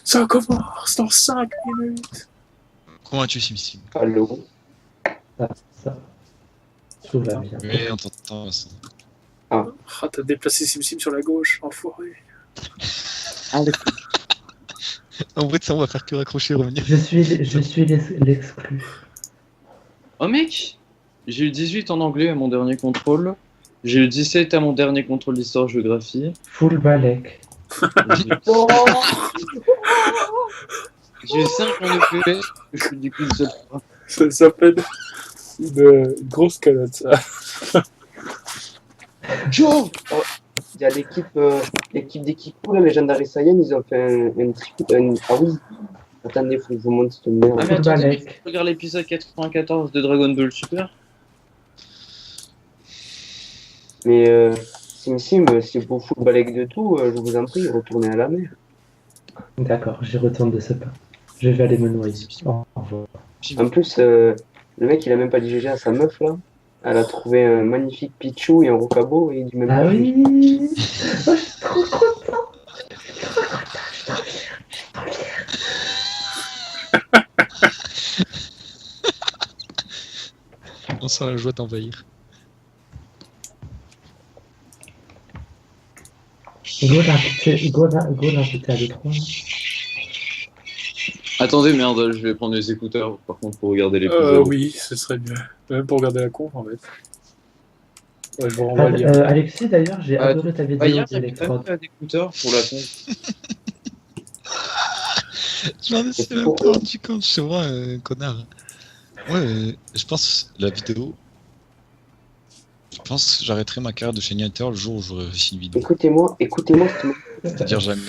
Ça commence dans 5 minutes. Comment as-tu SimSim? Allô? Ça, tout va bien. Oui, on t'entend, Vincent. Ah, t'as déplacé SimSim sur la gauche, enfoiré. En vrai, ça, on va faire que raccrocher et revenir. Je suis l'exclu. Oh mec, j'ai eu 18 en anglais à mon dernier contrôle. J'ai eu 17 à mon dernier contrôle d'histoire-géographie. Full balek. J'ai eu 5 en EPS. Je suis du coup une seule fois. Ça s'appelle une grosse calotte, ça. Joe oh, il y a l'équipe d'Equipo, la Legendary Saiyan, ils ont fait un triple. Ah oui, attendez, faut que je vous montre cette merde. Ah mais Full attendez, mais balek. tu regardes l'épisode 94 de Dragon Ball Super. Mais Sim, si vous fout le balai de tout, je vous en prie, retournez à la mer. D'accord, j'y retourne de ce pas. Je vais aller me noyer. Au revoir. En plus, le mec, il a même pas dit GG à sa meuf, là. Elle a trouvé un magnifique Pichou et un Rocabo, et il dit même Ah pas GG. oui. Oh, je suis trop content. On sent la joie d'envahir. Go l'inviter à l'E3. Attendez, merde, je vais prendre les écouteurs par contre pour regarder l'épisode. Oui, ce serait mieux. Même pour regarder la conf, en fait. Ouais, je vous renvoie le lien. Alexis, d'ailleurs, j'ai adoré ta vidéo Hier, j'avais pas d'Electrode. fait d'écouteurs pour la con. Je m'en suis même pas rendu compte, c'est moi, connard. Ouais, je pense, la vidéo... Je pense que j'arrêterai ma carrière de chaînateur le jour où j'aurai réussi une vidéo. Écoutez-moi, C'est-à-dire jamais.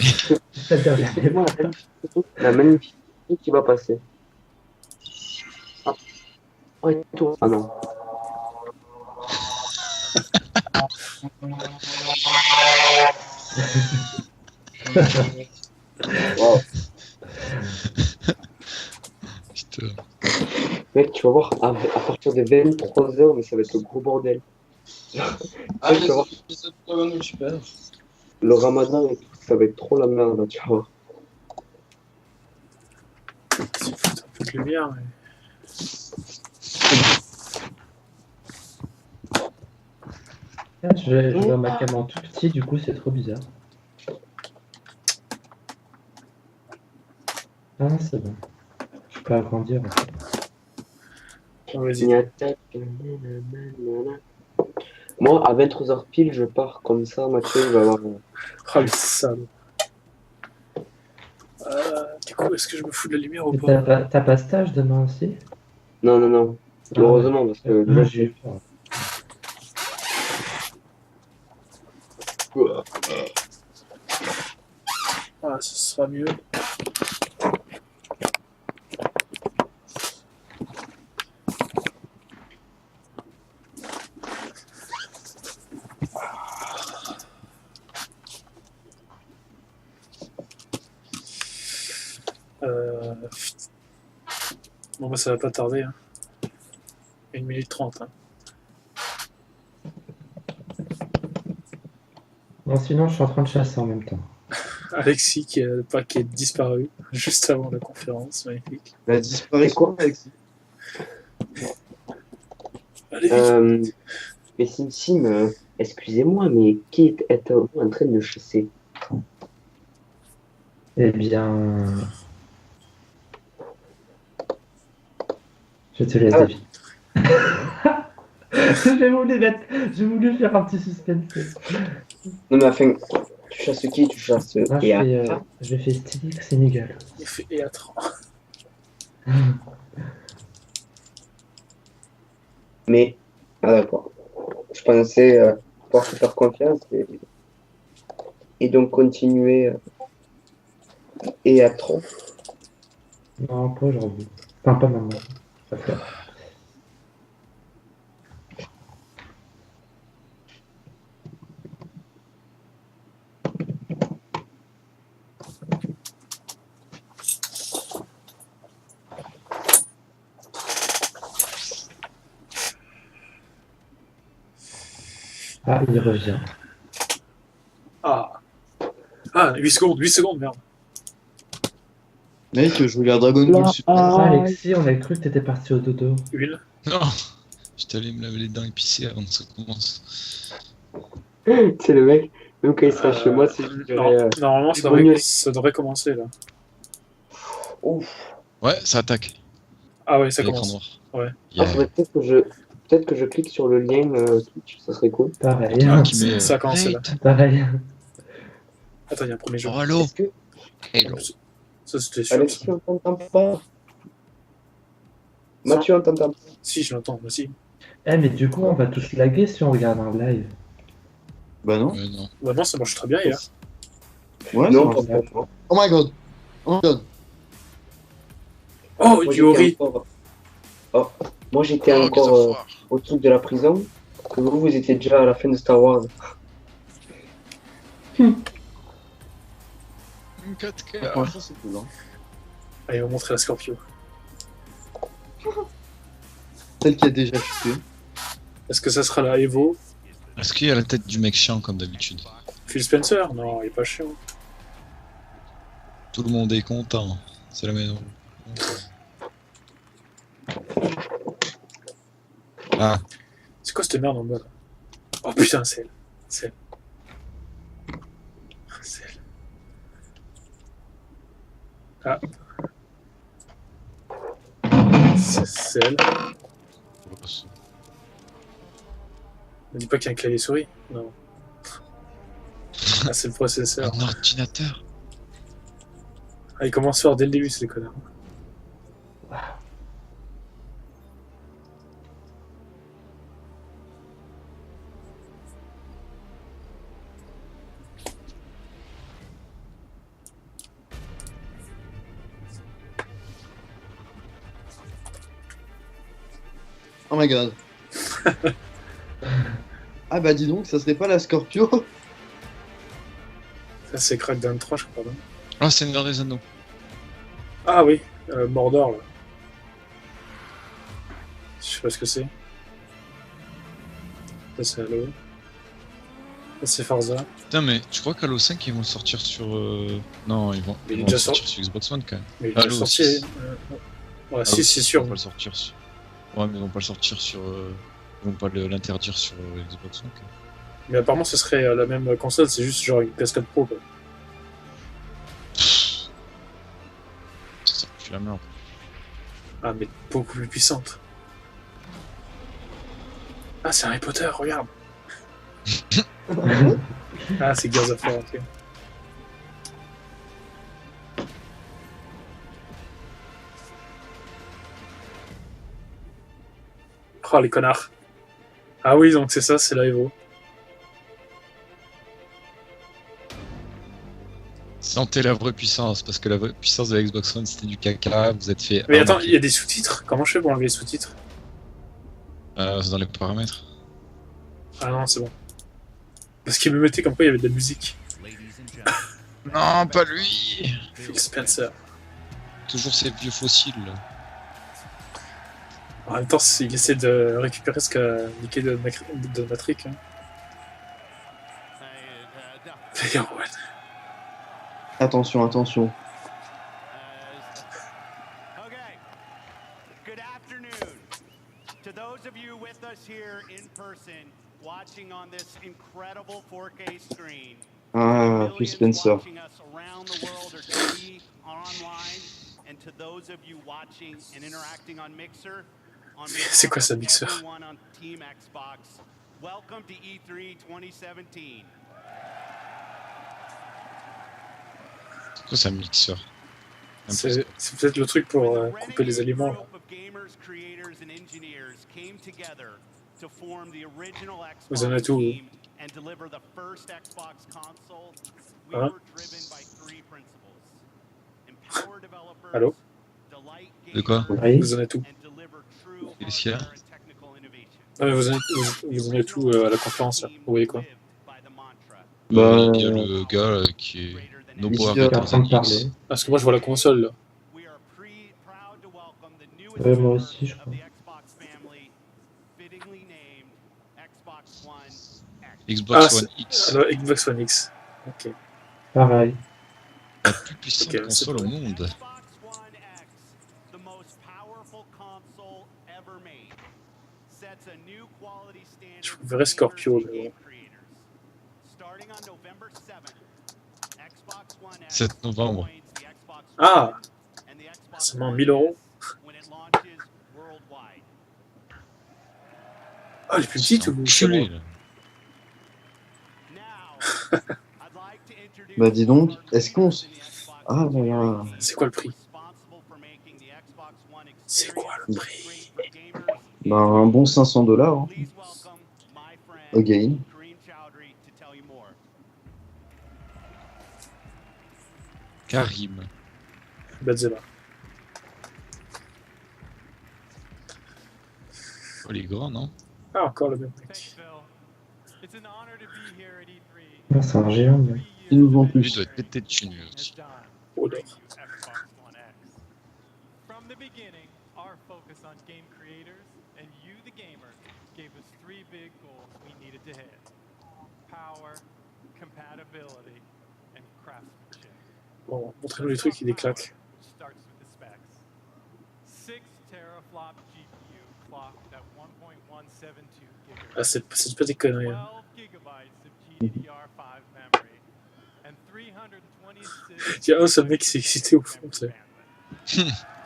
écoutez-moi la magnifique photo qui va passer. Ah, oh, et toi. Ah non. Wow. Putain. Mec, tu vas voir, à partir de 23h, mais ça va être le gros bordel. Ah, tu vas voir, l'épisode de Dragon Ball Super. le ramadan et tout, ça va être trop la merde, là, tu vas voir. C'est foutre un peu de lumière, mais... Je vois ma cam en tout petit, du coup, c'est trop bizarre. Ah, c'est bon. Je peux agrandir. En fait. Oh, vas-y. Moi, à 23h pile, je pars comme ça, Mathieu, il va avoir... Oh, le salaud. Du coup, est-ce que je me fous de la lumière ou Et pas? t'as pas stage demain aussi? Non, non, non. Ah, Heureusement, parce que Moi, là, j'ai eu peur. Ah, ce sera mieux. Bon, bah, ça va pas tarder. Hein. 1 minute 30. Hein. Bon, sinon, je suis en train de chasser en même temps. Alexis qui est disparu juste avant la conférence. Magnifique. Il a disparu quoi, Alexis? Allez, vite. Mais Sim, excusez-moi, mais qui êtes-vous en train de chasser? Eh bien... Je te laisse deviner. J'ai voulu faire un petit suspense. Non, mais enfin, tu chasses qui? Tu chasses Ah, Eatra? je fais Stylix Sénégal. Il fait Eatra. Mais, ah d'accord. Je pensais pouvoir te faire confiance et donc continuer Eatra. Non, pas aujourd'hui. Enfin, pas maintenant. Pas faire. Ah, il revient. Ah, 8 secondes, merde. Mec, je regarde Dragon Ball Super. Ah, Alexis, on avait cru que t'étais parti au dodo. Huile. Non, je t'allais me laver les dents épicées avant que ça commence. C'est le mec, même quand il sera chez moi, c'est je dirais, Normalement, des bougnolets. ça devrait commencer là. Ouf. Ouais, ça attaque. Ah ouais, ça L'écran commence. noir. Ouais. Il y a Faudrait peut-être que je clique sur le lien Twitch, ça serait cool. Pareil. un qui met. Ça a commencé là. Pareil. Attends, il y a un premier jeu. Oh, allô. Est-ce que Hello. Ça, c'était sûr. Alexis, on t'entend pas? Mathieu, on t'entend pas? Si, je l'entends, moi aussi. Eh, mais du coup, on va tous laguer si on regarde un live. Bah non. Non. Bah non, ça marche très bien hier. Ouais, Non, ça pas marche. trop. Oh my god. Oh my god. Oh, Moi, du j'étais Ori. encore- Oh, moi, j'étais Oh, encore au truc de la prison. Que vous étiez déjà à la fin de Star Wars. 4K. Franchement, c'est cool. Hein. Allez, on va montrer la Scorpio. Celle qui a déjà chuté. Est-ce que ça sera la Evo? Est-ce qu'il y a la tête du mec chiant comme d'habitude? Phil Spencer? Non, il est pas chiant. Tout le monde est content. C'est la maison. Ah, C'est quoi cette merde en bas là? Oh putain, c'est elle. C'est elle. C'est elle. Ah. C'est elle. Ne dis pas qu'il y a un clavier souris. Non. Ah, c'est le processeur. un ordinateur. Ah, il commence fort dès le début, c'est les connards. Oh my god. Ah bah dis donc, ça serait pas la Scorpio? Ça, c'est Crackdown 3, je crois. Non Ah, c'est Seigneur des Anneaux. Ah oui, Mordor là. Je sais pas ce que c'est. Ça, c'est Halo. Ça, c'est Forza. Putain, mais tu crois qu'Halo 5 ils vont le sortir sur. Non, ils vont, Mais il est ils vont déjà le sortir sur Xbox One quand même. Mais il est déjà Halo sorti. 6. Ouais, Halo si, c'est 6, sûr. Ils vont pas le sortir sur. Ouais, mais ils vont pas le sortir sur. Ils vont pas l'interdire sur Xbox One quand même. Mais apparemment, ce serait la même console, c'est juste genre une PS4 Pro quoi. Ça pue la merde. Ah, mais beaucoup plus puissante. Ah, c'est Harry Potter, regarde. Ah, c'est Gears of War, ok. Oh, les connards. Ah oui, donc c'est ça, c'est la Evo. Sentez la vraie puissance, parce que la vraie puissance de la Xbox One c'était du caca, vous êtes fait. Mais attends, arnaquer. il y a des sous-titres. Comment je fais pour enlever les sous-titres? C'est dans les paramètres. Ah non, c'est bon. Parce qu'il me mettait comme quoi il y avait de la musique. Non, pas lui. Phil Spencer. Toujours ces vieux fossiles. Là. En même temps, il essaie de récupérer ce qu'a niqué de Matrix. Hein. D'ailleurs, ouais. Attention, attention. Okay. Good afternoon. To those of you with us here in person, watching on this incredible 4K screen, Ah, Phil millions Spencer. watching us around the world or TV or online, and to those of you watching and interacting on Mixer, on C'est quoi ça, behalf of Mixer? everyone on Team Xbox, welcome to E3 2017. C'est quoi ça, mixeur? C'est peut-être le truc pour couper les aliments. Là. Vous en avez tout. Hein? Allô? De quoi? Oui. Vous en avez tout. Qu'est-ce qu'il y a? Ah, mais vous en avez tout à la conférence là. Vous voyez quoi? Bah, Il y a le gars qui est. No Ici, Power il est T'es en train de 14X. parler. Parce que moi je vois la console là. Moi aussi, je crois. Xbox Ah, One X, Alors, Xbox One X. Ok. Pareil. la plus puissante Ok, c'est console au vrai. monde. Je verrais Scorpio, mais bon. 7 novembre. Ah, seulement 1000 €. Ah, les plus petites ou c'est Enculé, bon? là. Bah dis donc, est-ce qu'on s... Ah là là. C'est quoi le prix? C'est quoi le prix? Bah un bon 500 $. Hein. Again. Karim. Benzema. Oh, les grands, non? Ah, encore le même mec. Ah, c'est un géant, mais... Ils nous ont Lui plus. doit être pété de thunes, lui aussi. Oh là. From the beginning, our focus on game creators and you, the gamer, gave us 3 big goals we needed to hit: power, compatibility, and craftsmanship. Bon, montrez-nous les trucs qui déclaquent. Starts with the specs. 6 teraflop GPU clocked at 1.172 Ah, gigahertz. c'est pas des conneries. Hein. 12 gigabytes of GDDR5 memory and 326. Tiens, ce mec s'est excité au fond, tu sais.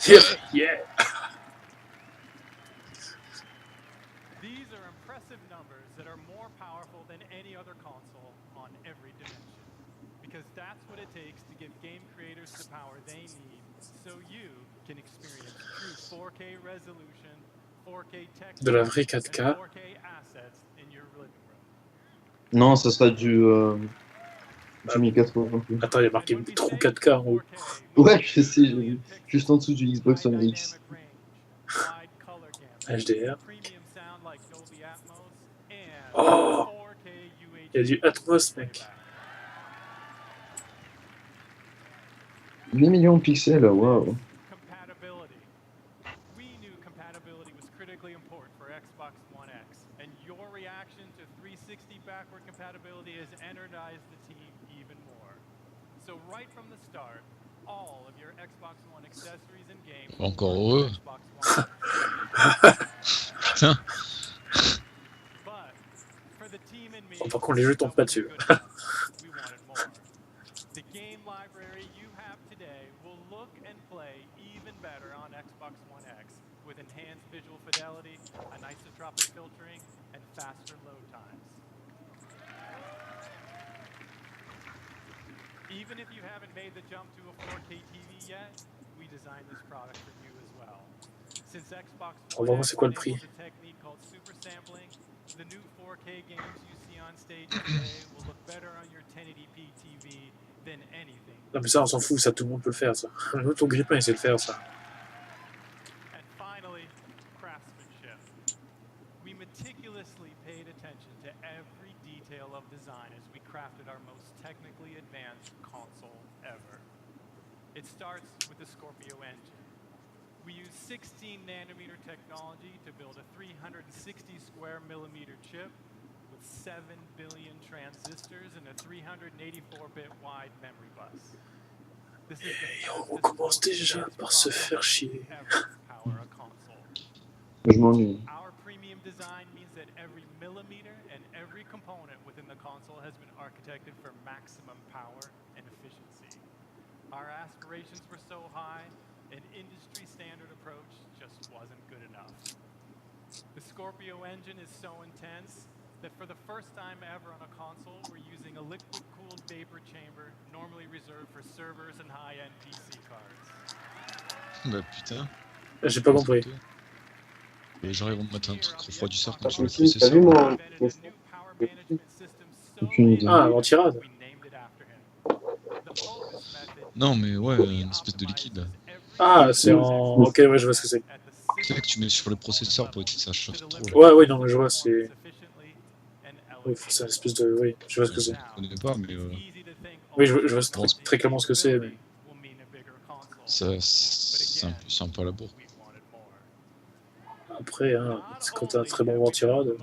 Yeah, yeah. These are impressive numbers that are more powerful than any other console on every dimension. Because that's what it takes to give game creators the power they need so you can experience true 4K resolution, 4K texture, De la vraie and 4K. 4K assets in your living room. Non, ça sera du 1080. Attends, il y a marqué trop 4K en haut. Ouais, je sais, j'ai vu. Juste en dessous du Xbox One X. HDR. Oh, il y a du Atmos, mec. 8 millions de pixels, waouh. Compatibility. We knew compatibility was critically important for Xbox One X, and your reaction to 360 backward compatibility has energized the team even more. So right from the start, all of your Xbox One accessories and games Encore will heureux. work on Xbox One. Putain. But for the team and me, Bon, par contre, les jeux tombent pas dessus. we wanted more. The game library you have today will look and play even better on Xbox One X with enhanced visual fidelity, anisotropic filtering, and faster load times. Even if you haven't made the jump to a 4K TV yet, we designed this product for you as well. Since Xbox On va voir c'est quoi le prix. enables a technique called super sampling, the new 4K games you see on stage today will look better on your 1080p TV than anything. Non, mais ça, on s'en fout, ça, tout le monde peut le faire, ça. Même ton grippin, il sait le faire, ça. And finally, craftsmanship. We meticulously paid attention to every detail of design as we crafted our most technically advanced console ever. It starts with the Scorpio engine. We use 16 nanometer technology to build a 360 square millimeter chip with 7 billion transistors and a 384-bit wide memory bus. This is the Et on fastest, commence most déjà advanced par se faire processor chier. ever to power a console. Je m'ennuie. Our premium design means that every millimeter and every component within the console has been architected for maximum power and efficiency. Our aspirations were so high, an industry standard approach just wasn't good enough. The Scorpio engine is so intense that for the first time ever on a console, we're using a liquid-cooled vapor chamber normally reserved for servers and high-end PC cards. Bah putain. J'ai pas compris. Et genre ils vont mettre un truc refroidisseur Pas comme sur le possible, t'as processeur. vu mon... Invented a new power management system so Aucune idée. Ah, avant tirade. we named it after him. The focus method Non mais ouais, une espèce de liquide. Ah, c'est en... Ok, ouais, je vois ce que c'est. Tu sais que tu mets sur le processeur pour éviter que ça chauffe trop. Là. Ouais, ouais, non, mais je vois, c'est... Oui, c'est une espèce de... Oui, je vois ce que c'est. Je connais pas, mais Oui, je vois très clairement ce que c'est, mais... ça, c'est un peu à la bourre. Après, hein, c'est quand t'as un très bon ventirade...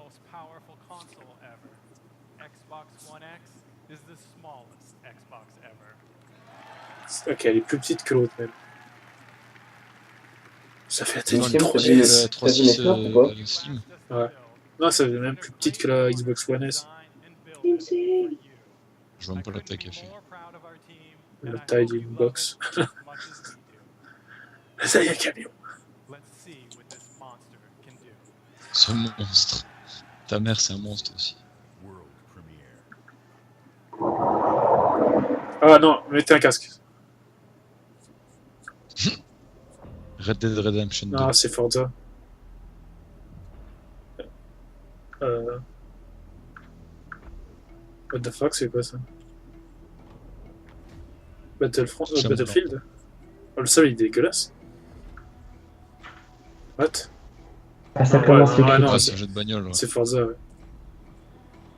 Ok, elle est plus petite que l'autre, même. Ça fait la taille Non, d'une le 3DS. la 3.6 ou pas Slim. Ouais. Non, ça devient même plus petite que la Xbox One S. Je vois même pas la taille qu'elle fait. La taille d'une box. La taille d'un camion. Ce monstre. Ta mère, c'est un monstre aussi. Ah non, mettez un casque. Red Dead Redemption 2. Non, c'est Forza. What the fuck, c'est quoi ça? Battlefield? Oh, le sol il est dégueulasse. What? Ah, ça Ouais, commence les ouais, cris. non, Ah, c'est un jeu de bagnole. Ouais. C'est Forza, ouais.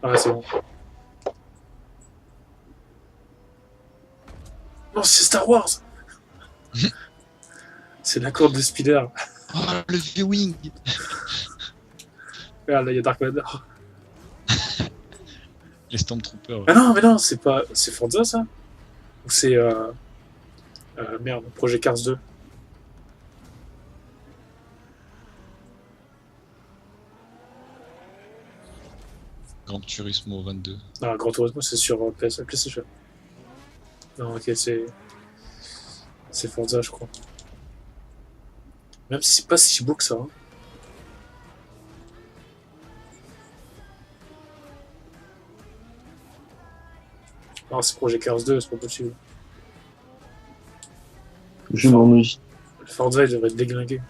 Ah, c'est bon. Non, c'est Star Wars! C'est la cour de Spider. Oh, le viewing. Regarde, là, il y a Dark Vador. Les Stormtroopers. Ouais. Ah non, mais non, c'est pas. C'est Forza ça? Ou c'est. Merde, Projet Cars 2. Gran Turismo 22. Non, Gran Turismo, c'est sur PlayStation. Non, ok, c'est. C'est Forza, je crois. Même si c'est pas si beau que ça. Hein. Non, c'est Projet Cars 2, c'est pas possible. Je m'ennuie. Le Forza, il devrait être déglingué.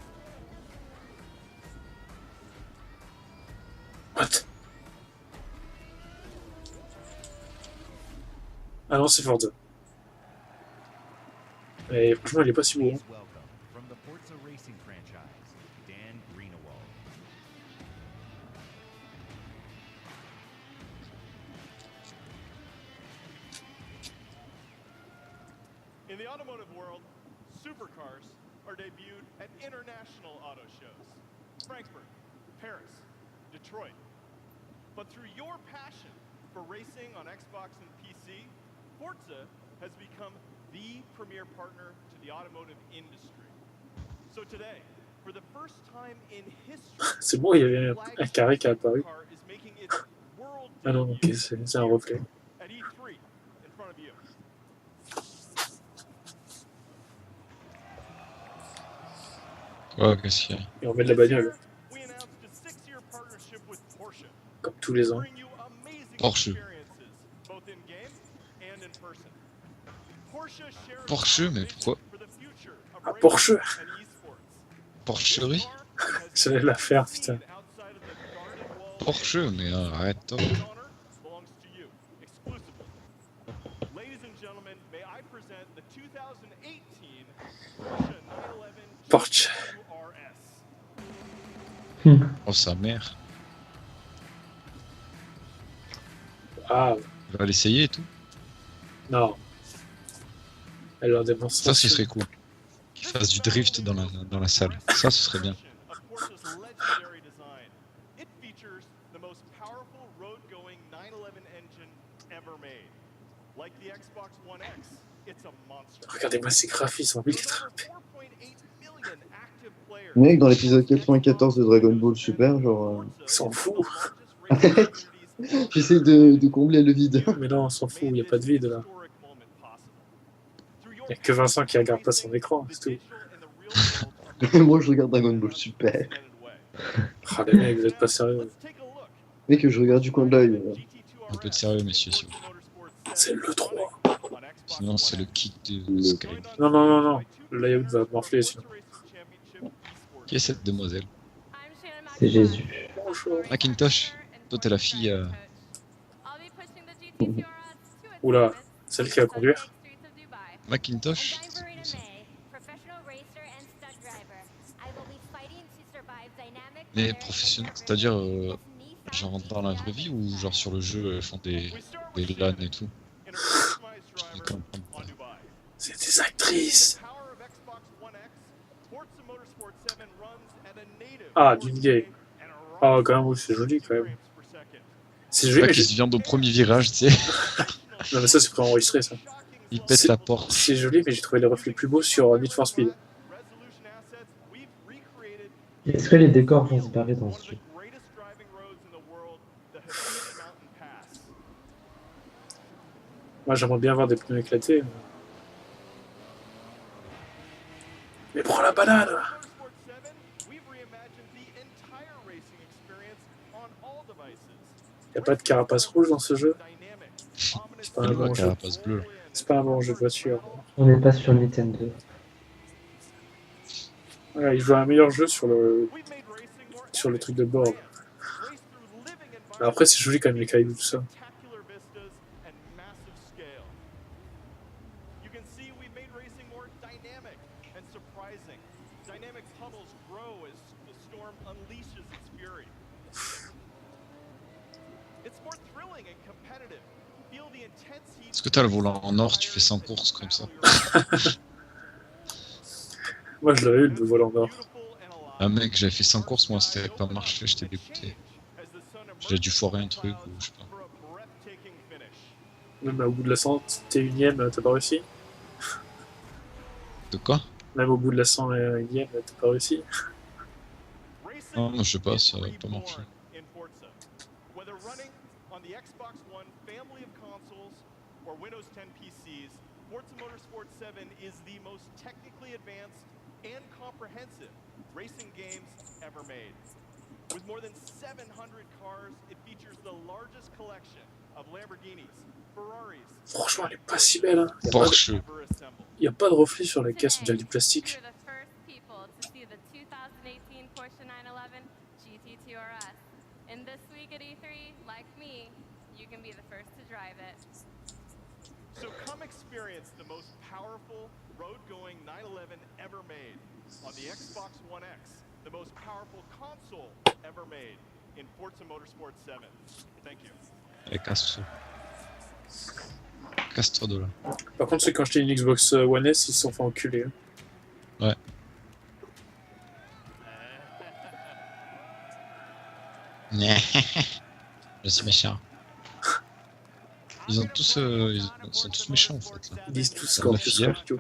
What? Ah non, c'est Forza. Et franchement, il est pas si beau. Hein. From the Forza Racing franchise, Dan Greenawald. In the automotive world, supercars are debuted at international auto shows. Frankfurt, Paris, Detroit. But through your passion for racing on Xbox and PC, Forza has become the premier partner to the automotive industry. So today, for the first time in history, C'est bon, il y avait un carré qui a apparu. car is making its world Ah non, ok, c'est un reflet. at E3 in front of you. Ouais, qu'est-ce qu'il y a? Et on met de la bagnole, We announced a 6-year partnership with Porsche. comme tous les ans. Bring you amazing Porsche. experiences, both in game and in person. Porsche shares Porsche, mais pourquoi? for the future of Ah, racing Porsche! and esports. Porcherie? J'allais la faire, putain. Outside of the garden wall Porsche, mais arrête toi. honor belongs to you exclusively. Ladies and gentlemen, may I present the 2018 Porsche 911 Porsche. RS. Oh, sa mère. Ah, Il va l'essayer et tout. non. Elle leur démontre Ça, ce serait cool. Qu'il fasse du drift dans la salle. Ça, ce serait bien. Of Porsche's legendary design, it features the most powerful road-going 911 engine ever made. Like the Xbox One X, it's a monster. Regardez-moi ces graphismes en With 1080p. over 4.8 million active players, Mec, dans l'épisode 94 de Dragon Ball Super, genre, S'en fout. j'essaie de combler le vide. Mais non, on s'en fout, il n'y a pas de vide là. Il n'y a que Vincent qui regarde pas son écran, c'est tout. Moi, je regarde Dragon Ball Super. Ah, les mecs, vous êtes pas sérieux. Mec, je regarde du coin de l'œil. Un peu de sérieux, messieurs, s'il vous plaît. C'est le 3. Sinon, c'est le kit de Sky. Non, non, non, non. Le layout va m'enfler sinon. Qui est cette demoiselle? C'est Jésus. Macintosh. Toi, t'es la fille. Oula, celle qui va conduire. Macintosh? Mais professionnel, c'est-à-dire genre dans la vraie vie ou genre sur le jeu, font des LAN et tout? Je ne comprends pas. C'est des actrices. Ah, d'une gay. Ah, quand même, oui, c'est joli quand même. C'est joli, Là, mais qui se vient au premier virage, tu sais. non, mais ça, c'est préenregistré ça. Il pète la porte. C'est joli, mais j'ai trouvé les reflets plus beaux sur Need for Speed. Est-ce que les décors vont se barrer dans ce jeu? Moi, j'aimerais bien avoir des pneus éclatés. Mais prends la banane! Motorsport 7, we've reimagined the entire racing experience on all devices. Y a pas de carapace rouge dans ce jeu? Dynamic, C'est pas un bon jeu. carapace bleue. C'est pas un bon jeu de voiture. On n'est pas sur Nintendo. Ouais, il joue un meilleur jeu sur le truc de bord. Mais après, c'est joli quand même les cailloux, tout ça. spectacular vistas and massive scale. You can see we've made racing more dynamic and surprising. Dynamic tunnels grow as the storm unleashes its fury. It's more thrilling and competitive. Feel the intense heat. Est-ce que t'as le volant en or, tu fais 100 courses comme ça? Moi, je l'avais eu, le volant d'or. Ah mec, j'avais fait 100 courses, moi, c'était pas marché, j'étais dégoûté. J'ai dû foirer un truc ou je sais pas. Même au bout de la 101ème, t'as pas réussi? De quoi? Même au bout de la 101ème, t'as pas réussi? Non, moi, je sais pas, ça va pas marcher. Whether running on the Xbox One family of consoles or Windows 10 PCs, Forza Motorsport 7 is the most technically advanced and comprehensive racing games ever made. With more than 700 cars, it features the largest collection of Lamborghinis, Ferraris, Franchement, elle est pas si belle, hein. Porsche. ever assembled. Y a pas de reflet sur la caisse, on dirait du plastique. We're the first people to see the 2018 Porsche 911 GT2 RS. And this week at E3, like me, you can be the first to drive it. So come experience the most powerful road-going 911 ever made on the Xbox One X, the most powerful console ever made in Forza Motorsport 7. Thank you. Allez, casse-toi. Casse-toi de là. Par contre, ceux qui ont acheté une Xbox One S, ils se sont fait enculer. Hein. Ouais. Je suis méchant. Ils sont tous méchants en fait. Là. Ils disent tous La qu'en meuf plus, hier, Scorpio.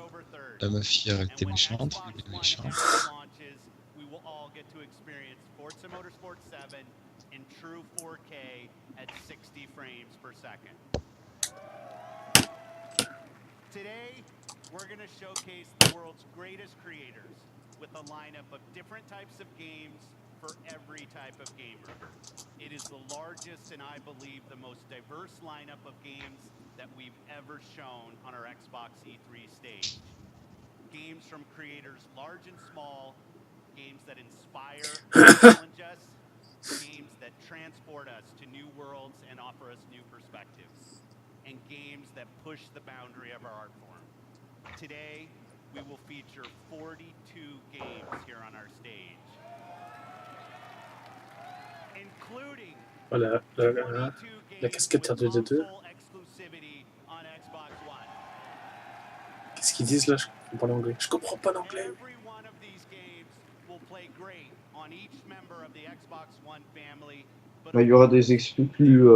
la meuf hier était méchante, il est méchant. We will all get to experience Forza Motorsport 7 in true 4K at 60 frames per second. Today, we're going to showcase the world's greatest creators with a lineup of different types of games for every type of gamer. It is the largest and I believe the most diverse lineup of games that we've ever shown on our Xbox E3 stage. Games from creators large and small, games that inspire and challenge us, games that transport us to new worlds and offer us new perspectives, and games that push the boundary of our art form. Today, we will feature 42 games here on our stage, including Voilà, la casquette R2D2. Qu'est-ce qu'ils disent là? Je comprends pas l'anglais. Je comprends pas l'anglais. Bah, il y aura des exclus.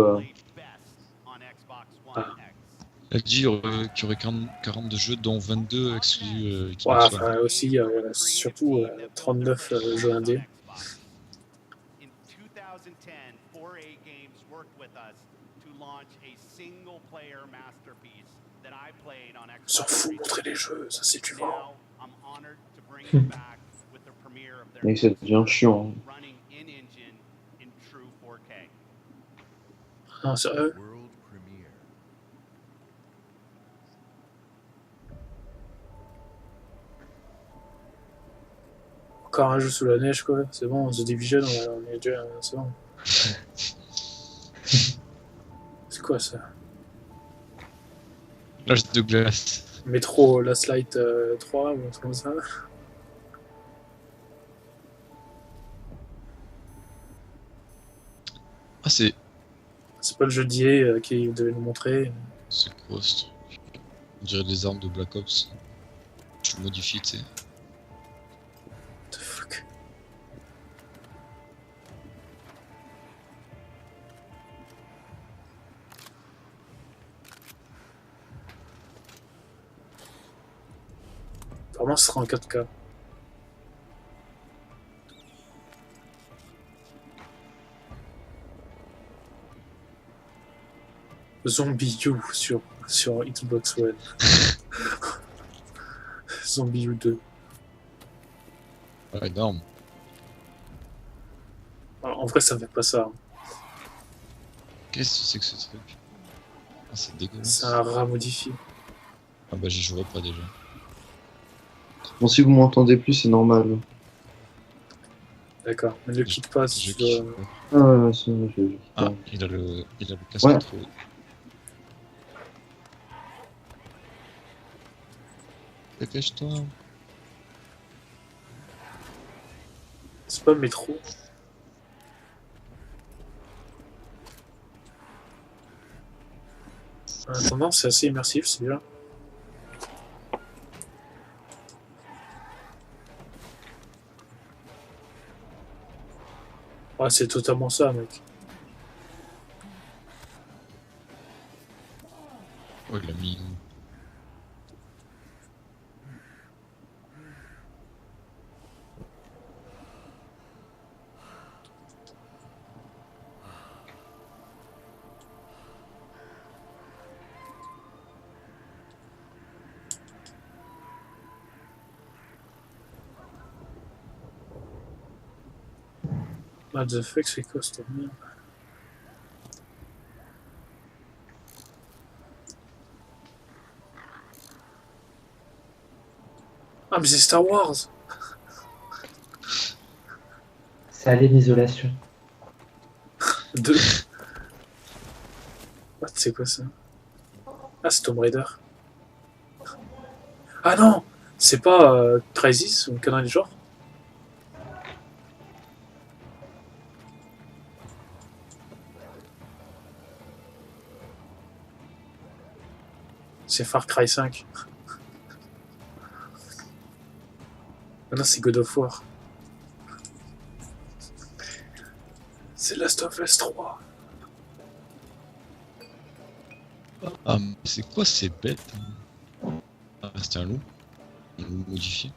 Ah. Elle dit qu'il y aurait 42 jeux, dont 22 exclus. Ouais, enfin, aussi, surtout 39 jeux indés. In 2010, 4A Games worked with us to launch a single-player masterpiece that I played on Xbox. S'en fout, montrer les jeux, ça c'est du vent. Now, I'm honored to bring it back with the premiere of their Mec, ça devient chiant. Hein. running in-engine in true 4K. Non, sérieux? World premiere. Encore un jeu sous la neige, quoi. C'est bon, The Division, on est déjà. C'est bon. C'est quoi ça? L'âge de glace. Metro Last Light 3 ou un truc comme ça? Ah, c'est C'est pas le jeu d'IA qui devait nous montrer. quoi ce truc? On dirait des armes de Black Ops. Tu modifies, tu sais. What the fuck? Apparemment, ce sera en 4K. Zombie U sur Xbox One. Zombie U 2. Ouais, énorme. Alors, en vrai, ça fait pas ça. Hein. Qu'est-ce que c'est que ce truc? Ah, c'est dégueulasse. C'est un rat modifié. Ah bah j'y jouerai pas déjà. Bon, si vous m'entendez plus, c'est normal. D'accord. Mais ne quitte pas Je sur... kiffe. Ah, ouais, c'est je- Ah, il a le casque Ouais. trop. Dépêche-toi. C'est pas métro. En attendant, c'est assez immersif, c'est bien. Ah, c'est totalement ça, mec. Oh, il a mis. What the fuck, c'est quoi cette merde? Ah, mais c'est Star Wars! C'est Alien Isolation. 2. What, c'est quoi ça? Ah, c'est Tomb Raider. Ah non! C'est pas Crysis ou une connerie du genre? C'est Far Cry 5. Ah non, c'est God of War. C'est Last of Us 3. Ah, mais c'est quoi ces bêtes? Ah, c'était un loup. Un loup modifié.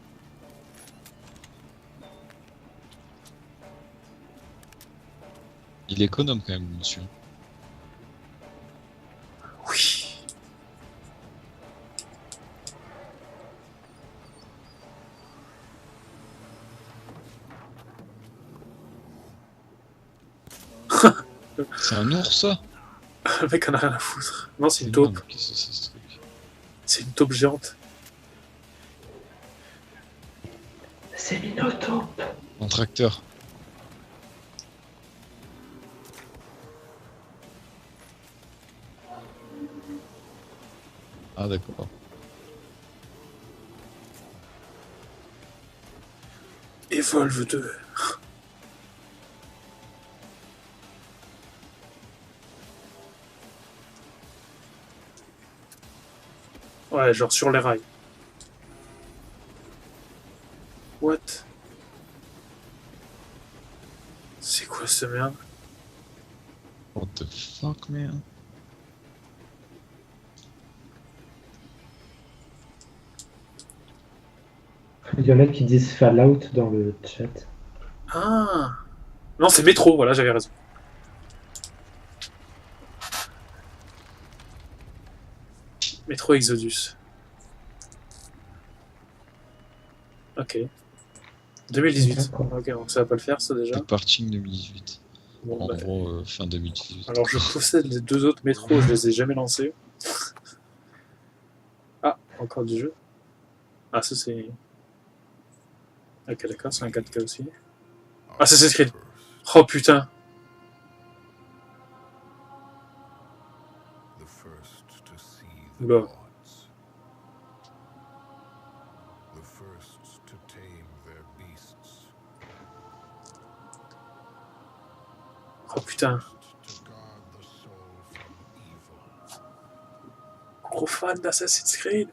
Il est économe quand même, monsieur. Oui. C'est un ours, ça? Le mec en a rien à foutre. Non, c'est une énorme. taupe. Qu'est-ce que c'est ce truc? C'est une taupe géante. C'est Minotaure. Un tracteur. Ah d'accord. Evolve 2. Ouais, genre sur les rails. What? C'est quoi ce merde? What the fuck, man? Il y en a qui disent Fallout dans le chat. Ah! Non, c'est métro, voilà, j'avais raison. Métro Exodus. Ok. 2018. D'accord. Ok, donc ça va pas le faire, ça déjà. Le parting 2018. Bon, En bah, gros, fin 2018. alors je possède les deux autres métros, je les ai jamais lancés. Ah, encore du jeu. Ah, ça c'est. Ok, d'accord, c'est un 4K aussi. Ah, c'est Creed. Oh putain. Oula. Oh putain. Gros fan d'Assassin's Creed.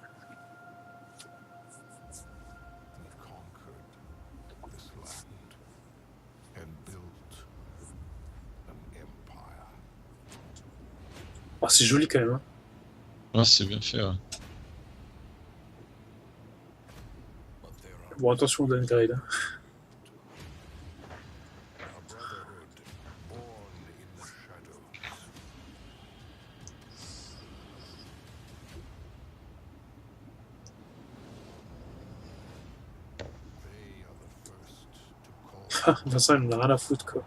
Oh, c'est joli quand même. Hein. Ah, c'est bien fait, ouais. Bon, attention au downgrade. Hein. Vincent, il en a rien à foutre, quoi.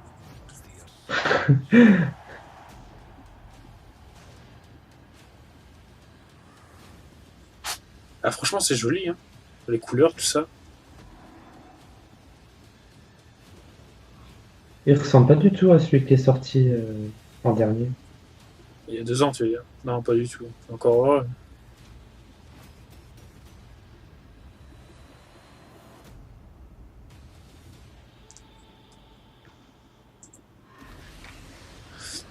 Ah, franchement, c'est joli, hein. Les couleurs, tout ça. Il ressemble pas du tout à celui qui est sorti en dernier. Il y a 2 ans, tu veux dire? Non, pas du tout. Encore heureux.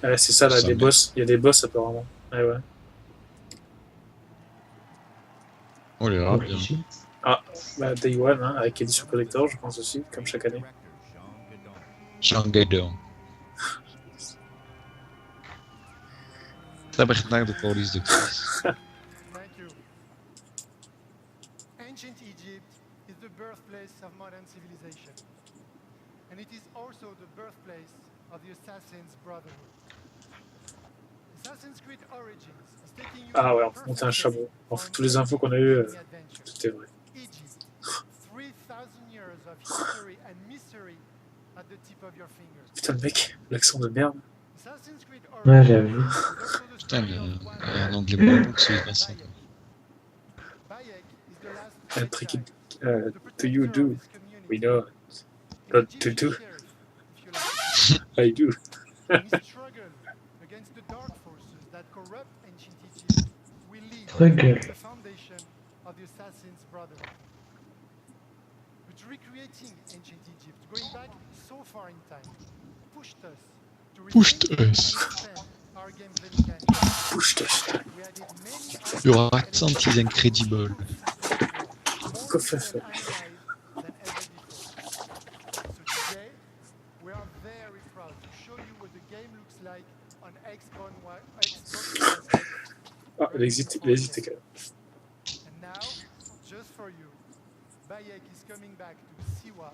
Ouais, c'est ça, là, Ça des me- boss. Il y a des boss, apparemment. Ouais, ouais. Oh les rats, bien. Obligé. Bah, Day One, hein, avec édition collector, je pense aussi, comme chaque année. Shanghai Tabernacle de police de Chris. Thank you. Ancient Egypt is the birthplace of modern civilization. And it is also the birthplace of the Assassin's Brotherhood. Assassin's Creed Origins is taking you Ah ouais, on on peut monter un chameau. on Enfin, toutes les infos qu'on a eues, thrilling adventure. tout est vrai. Egypt, 3000 years of history and mystery at the tip of your fingers. Putain, le mec, l'accent de merde. Assassin's Creed Ouais, Origins j'avoue. is also the Putain, story of one un anglais moins bon que celui de Vincent. quoi. Bayek is the last Trick Jedi, it, the do you protector do? of his community, We know. an Not to Egyptian do. sheriff, if you like. I do. In his struggle against the dark forces that corrupt ancient Egypt, we lead Struggle. the foundation of the Assassin's Brotherhood. But recreating ancient Egypt, going back so far in time, pushed us to Pushed rethink and us. expand our gameplay mechanics. Push touch. We added many Your accent is incredible. Quoi fait fait. than ever before. So today, we are very proud to show you what the game looks like on Xbox One X. Ah, il hésite quand même. And now, just for you, Bayek is coming back to Siwa,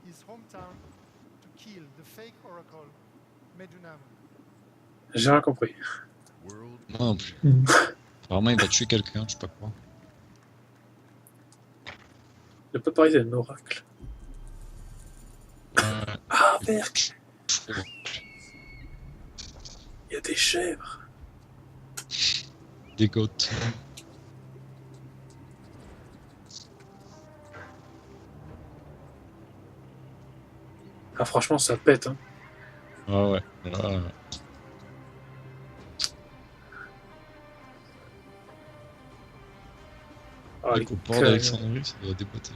his hometown, to kill the fake oracle, Medunam. J'ai rien compris. Moi non plus. Mhm. Apparemment, il va tuer quelqu'un, je sais pas quoi. Il n'a pas parlé d'un oracle. Ah, merde, il y a des chèvres. Des goats. Ah, franchement, ça pète, hein. Ah ouais. Là, Ah, les les copains conneries. d'Alexandrie, ça doit déboîter.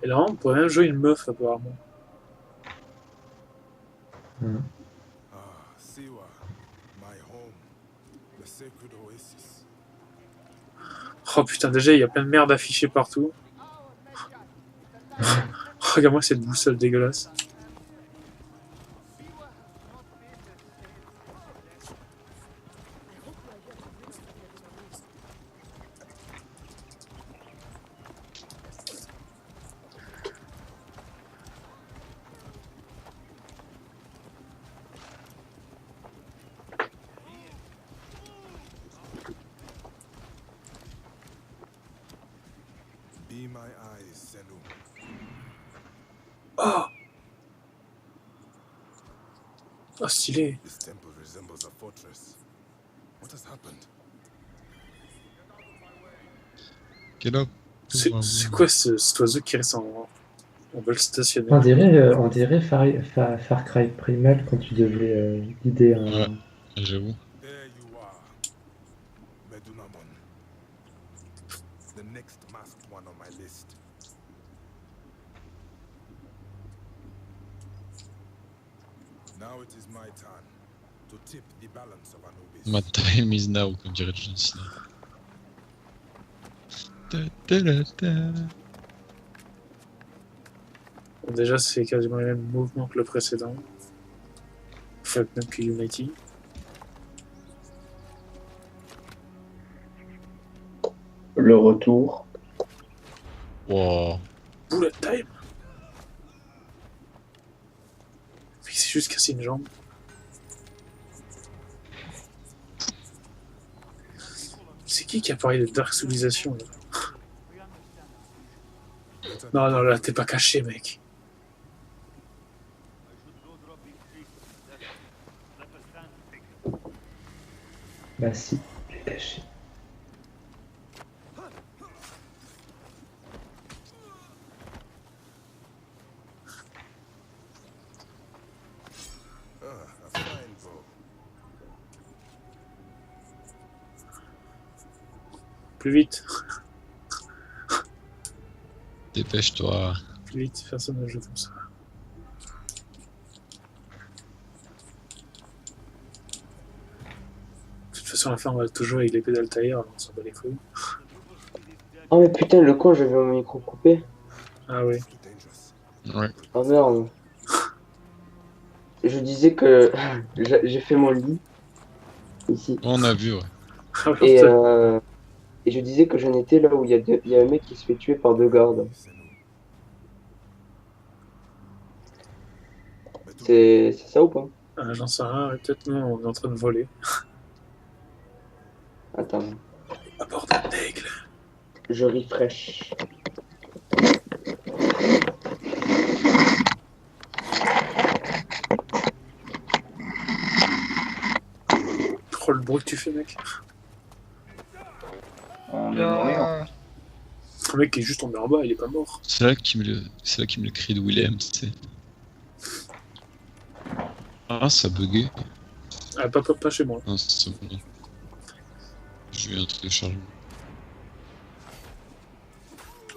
Et là, on pourrait même jouer une meuf, apparemment. Ah, Siwa, my home, the sacred oasis. Oh putain, déjà, il y a plein de merde affichée partout. Regarde-moi cette boussole dégueulasse. Be my eyes, Senu. Oh, oh stylé. This temple resembles a fortress. What has happened? Quel up? C'est quoi cet oiseau qui reste en... On veut le stationner. On dirait Far Cry Primal quand tu devais guider un. Ouais. J'avoue. There you are, Medunamon. The next masked one on my list. Now it is my turn to tip the balance of Anubis. My time is now, comme dirait John Cena. Ta ta ta ta. Bon, déjà, c'est quasiment les mêmes mouvements que le précédent. Enfin, même que Unity. Le retour. Wow. Bullet time. Il s'est juste cassé une jambe. C'est qui a parlé de Dark Soulisation là? Non, non, là, t'es pas caché, mec. Bah si, j'ai caché. A fine bow. Plus vite. Dépêche-toi. Plus vite, personne ne joue comme ça. De toute façon, à la fin, on va toujours avec l'épée d'Altaïr, alors on s'en bat les couilles. Oh mais putain, le con, j'avais mon micro coupé. Ah oui. Too dangerous. Ouais. Oh merde. Je disais que j'ai fait mon lit. Ici. On a vu, ouais. Ah oui, Et, putain. et je disais que j'en étais là où il y a un mec qui se fait tuer par 2 gardes. C'est nous. C'est ça ou pas? Ah, j'en sais rien, ouais, peut-être nous, on est en train de voler. Attends, À bord d'un aigle. je refresh. Oh, le bruit que tu fais, mec. On est mourir. Le mec qui est juste tombé en bas, il est pas mort. C'est là qu'il me le cri de Willem, tu sais. Ah, ça buguait. Ah, pas chez moi. Non, c'est bon. J'ai eu un truc de chargement.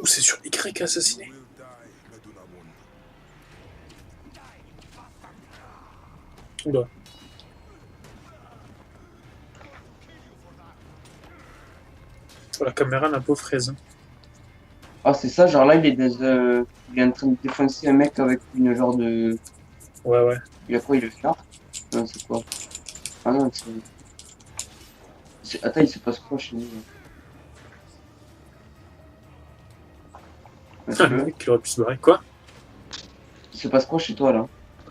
Ou c'est sur Y assassiné. You will die, Medunamon. Oula. Oh, la caméra n'a pas fraise. Ah, c'est ça, genre là, il est en train de défoncer un mec avec une genre de. Ouais, ouais. Il a quoi, il le fait? Non, c'est quoi? Ah non, attends, il se passe quoi chez nous? Ah, le mec qui aurait pu se barrer. Quoi? Il se passe quoi chez toi là?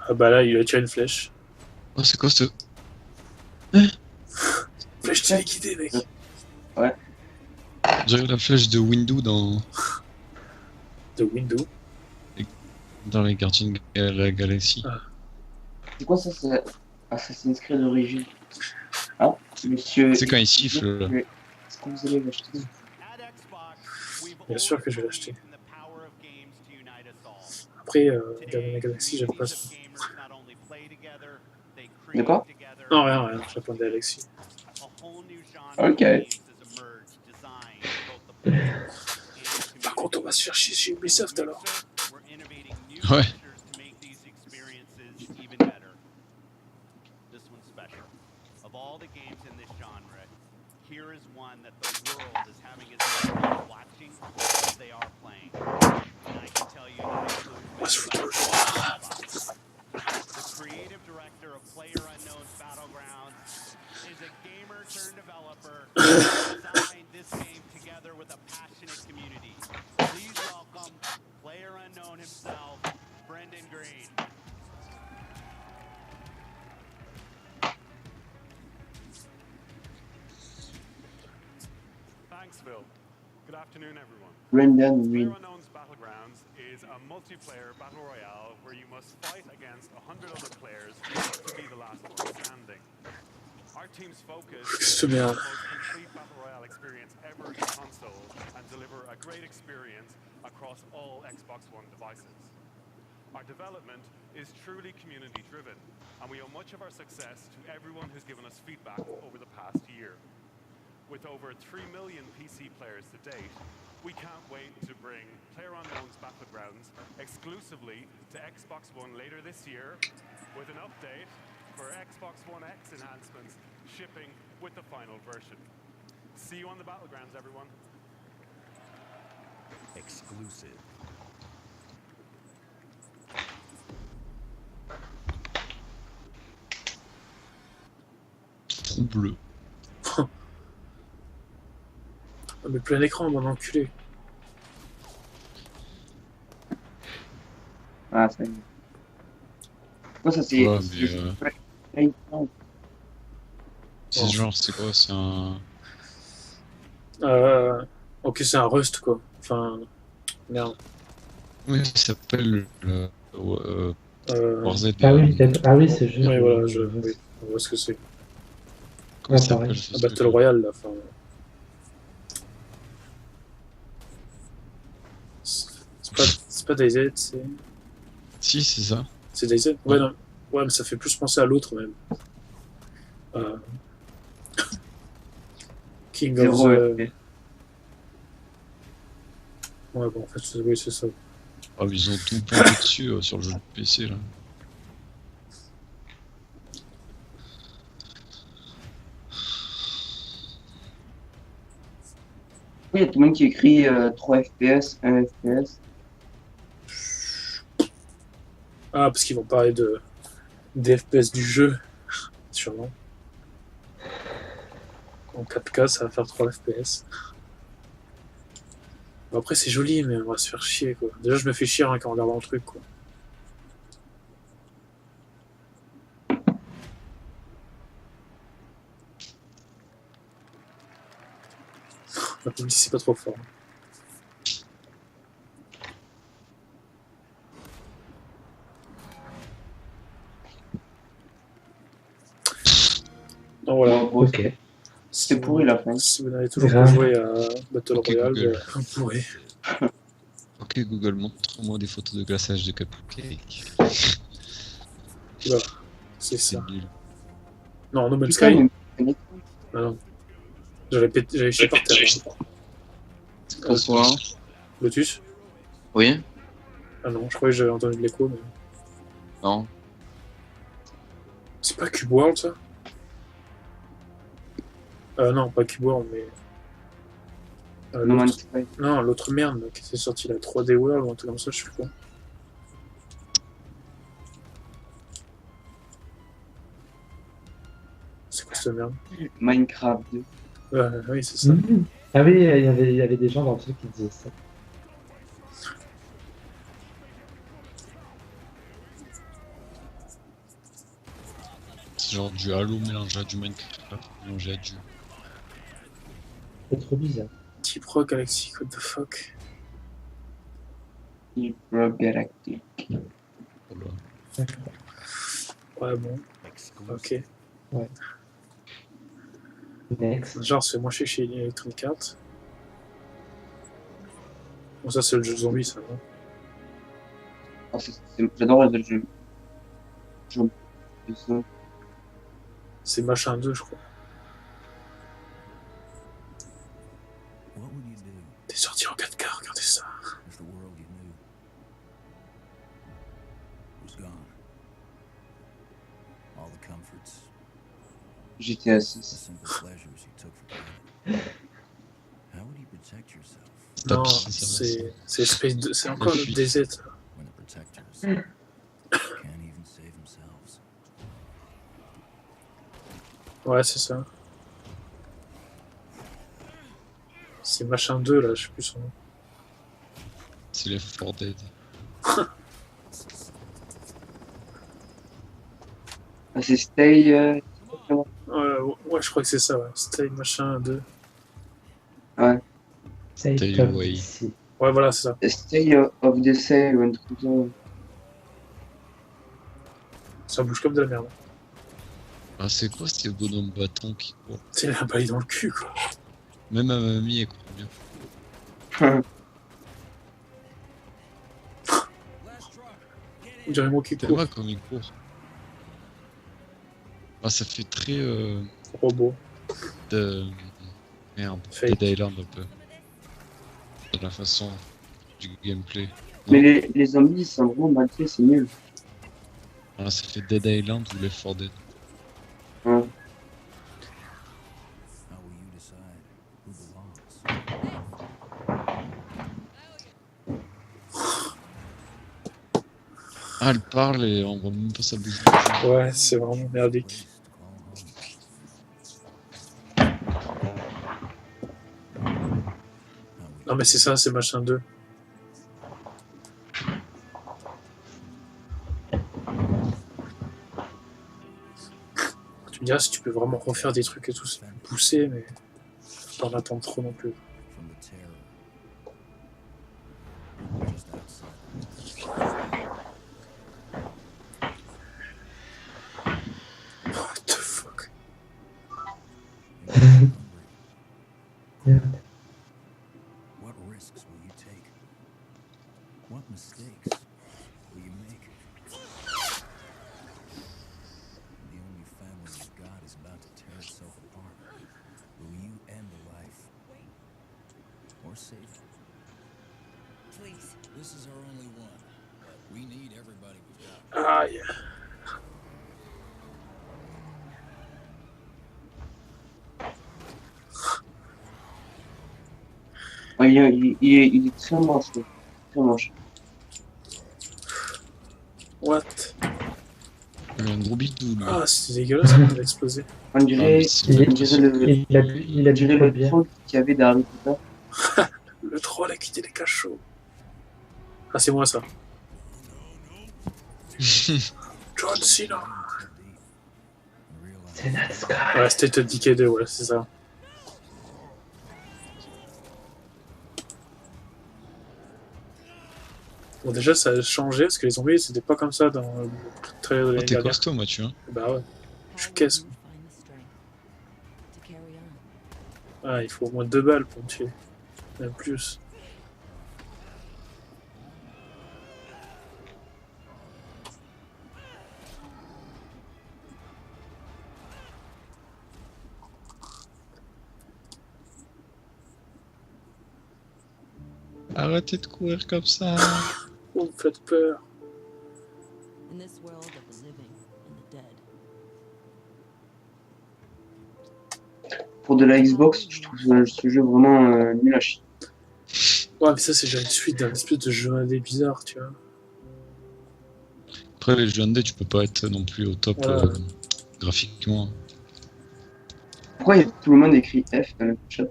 Ah bah là, il a tiré une flèche. Oh, c'est quoi ce. Flèche téléguidée, mec. J'ai la flèche de Windu dans De Windows. les Gardiens de la Galaxie. Ah. C'est quoi ça? C'est Assassin's Creed d'origine. Ah, monsieur. C'est quand il siffle, là. Est-ce que vous allez l'acheter? Bien sûr que je vais l'acheter. Après, Guardian of the Galaxy, j'aime pas ça. De quoi? Non, rien, j'attendais Alexis. Ok. Par contre, on va se faire chier chez Ubisoft alors. Ouais. Here is one that the world is having its watching as they are playing. And I can tell you that On va se foutre le the creative director of PlayerUnknown's Battlegrounds is a gamer turned developer who designed this game together with a passionate community. Please welcome PlayerUnknown himself, Brendan Green. Thanks, Phil. Good afternoon, everyone. Brendan Green. PlayerUnknown's Battlegrounds is a multiplayer battle royale where you must fight against 100 other players to be the last one standing. Our team's focus is to Merde. build the most complete battle royale experience ever in console and deliver a great experience across all Xbox One devices. Our development is truly community driven, and we owe much of our success to everyone who's given us feedback over the past year. With over 3 million PC players to date, we can't wait to bring PlayerUnknown's Battlegrounds exclusively to Xbox One later this year, with an update for Xbox One X enhancements shipping with the final version. See you on the Battlegrounds, everyone. Exclusive. Trou bleu. Ah, mais plein écran, mon enculé. Ah, ça y est. Quoi ça c'est? Ouais, mais c'est Oh. genre, c'est quoi? C'est un. Ok, c'est un Rust, quoi. Enfin, merde. Oui, ça s'appelle Warzone. Ah oui, ah oui, ce jeu. Oui, voilà, oui, on voit ce que c'est. Comment Ah, ça pareil. s'appelle ce Un Battle truc-là Royale, là, enfin... C'est pas DayZ, c'est... Si, c'est ça. C'est DayZ? Ouais, non. Ouais, mais ça fait plus penser à l'autre, même. King of Zéro the... FPS. Ouais, bon, en fait, oui, c'est ça. Ah, mais ils ont tout pointé dessus sur le jeu de PC là. Il y a tout le monde qui écrit 3 FPS, 1 FPS. Ah, parce qu'ils vont parler des FPS du jeu, sûrement. En 4K, ça va faire 3 FPS. Bon, après, c'est joli, mais on va se faire chier, quoi. Déjà, je me fais chier hein, quand on regarde le truc, quoi. Même si c'est pas trop fort. Donc voilà. Ok. C'était pourri la fin. Si vous n'avez toujours pas Grave. joué à Battle Ok, Royale, Google. bah, vous pourrez. Ok Google, montre-moi des photos de glaçage de cupcake. Voilà. C'est C'est ça. nul. Non, No Man's Putain, Sky. mais- Ah non. J'avais chié par terre. Hein. C'est quoi ça? Lotus. Oui? Ah non, je croyais que j'avais entendu de l'écho, mais... Non. C'est pas Cube World, ça? Non, pas Cube World, mais... No l'autre- Man's Sky. Non, l'autre merde, là, qui s'est sorti, la 3D World ou un truc comme ça, je sais pas. C'est quoi cette merde? Minecraft 2. Oui, c'est ça. Mhm. Ah oui, il y avait des gens dans le truc qui disaient ça. C'est genre du Halo mélangé à du Minecraft, mélangé à du... C'est trop bizarre. Deep Rock Galaxy, what the fuck? Deep Rock Galactic. Oh là. D'accord. Ouais, bon. Ok. Next. Genre, c'est moins cher chez Electronic Arts. Bon, ça, c'est le jeu de zombie, ça, non? Ah, j'adore le jeu. C'est Machin 2, je crois. What would you do T'es sorti en 4K, regardez ça. if the world you knew was gone? All the comforts, GTA the 6. simple pleasures you took for granted. How would you protect yourself Non, Tapis, ça va, c'est Space 2, c'est encore le fuite. DZ. when the protectors can't even save themselves? Ouais, c'est ça. C'est Machin 2, là, je sais plus son nom. C'est les 4 Dead. Ah, c'est Stay. Ouais, je crois que c'est ça, ouais. Stay Machin 2. Save Stay top away. ici. Ouais, voilà, c'est ça. Stay of the Sale ou un truc comme Ça bouge comme de la merde. Ah, c'est quoi ces bonhommes bâtons qui courent? C'est la balle dans le cul, quoi. Même ma mamie elle court bien. ça. On dirait moi qui T'es court. moi comme il court. Ah, ça fait très Robot. de... Merde, Fake. Dead Island un peu. De la façon du gameplay. Mais les zombies ils sont vraiment mal faits, c'est nul. Ah, ça fait Dead Island ou Left 4 Dead. Ouais. How will you decide who belongs? Ah, elle parle et on voit même pas sa bouche. Ouais, c'est vraiment merdique. Non, mais c'est ça, c'est Machin 2. Tu me diras si tu peux vraiment refaire des trucs et tout, c'est poussé, mais pas en attendre trop non plus. From the terror just outside. What the fuck? Merde. What risks will you take? What mistakes will you make? The only family you've got is about to tear itself apart. Will you end a life? Or save it? Please. This is our only one. But we need everybody we've got. Ah, yeah. Ah, il est très moche. Très moche. What? Il a un gros bidou, lui. Ah, c'est dégueulasse quand il a explosé. On dirait, c'est on dirait le, Il a bu on dirait trop de le bière. troll qu'il y avait dans Harry Potter. Le troll a quitté les cachots. Ah, c'est moi ça. John Cena. C'est Nat Sky. Ouais, State of Decay 2, ouais, c'est ça. Bon, déjà, ça a changé parce que les zombies, c'était pas comme ça dans le trailer de Oh, l'année t'es dernière. costaud, Mathieu. Hein. Bah ouais, je suis caisse. Ah, il faut au moins 2 balles pour me tuer. Même plus. Arrêtez de courir comme ça. Vous me faites peur. In this world of the living and the dead. Pour de la Xbox, je trouve ce jeu vraiment nul à chier. Ouais, mais ça, c'est déjà une suite d'un espèce de jeu indé bizarre, tu vois. Après, les jeux indés, tu peux pas être non plus au top Voilà. graphiquement. Pourquoi il y a tout le monde écrit F dans le chat?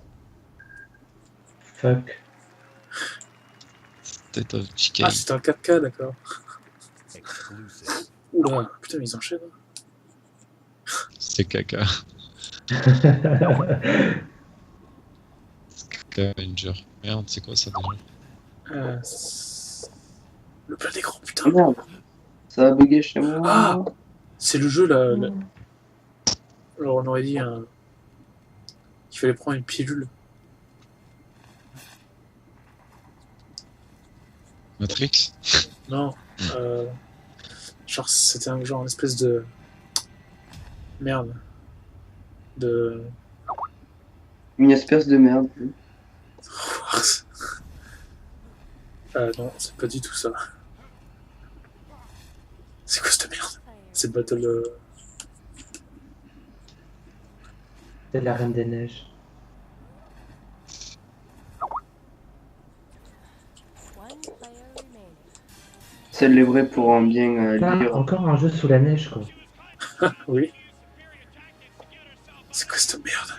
Fuck. State of Decay. Ah, c'était un 4K, d'accord. Oula, putain, mais ils enchaînent. C'était caca. Scavenger. Merde, c'est quoi ça déjà? Le plat d'écran, putain. Ah merde, ça a bugué chez moi. Ah, c'est le jeu là. Alors on aurait dit qu'il fallait prendre une pilule. Matrix? Non. Genre c'était un genre une espèce de merde. De. Une espèce de merde. Non, c'est pas du tout ça. C'est quoi cette merde? C'est Battle. C'est la Reine des Neiges. C'est les vrais pour en bien Ah, lire. encore un jeu sous la neige, quoi. Oui. C'est quoi cette merde?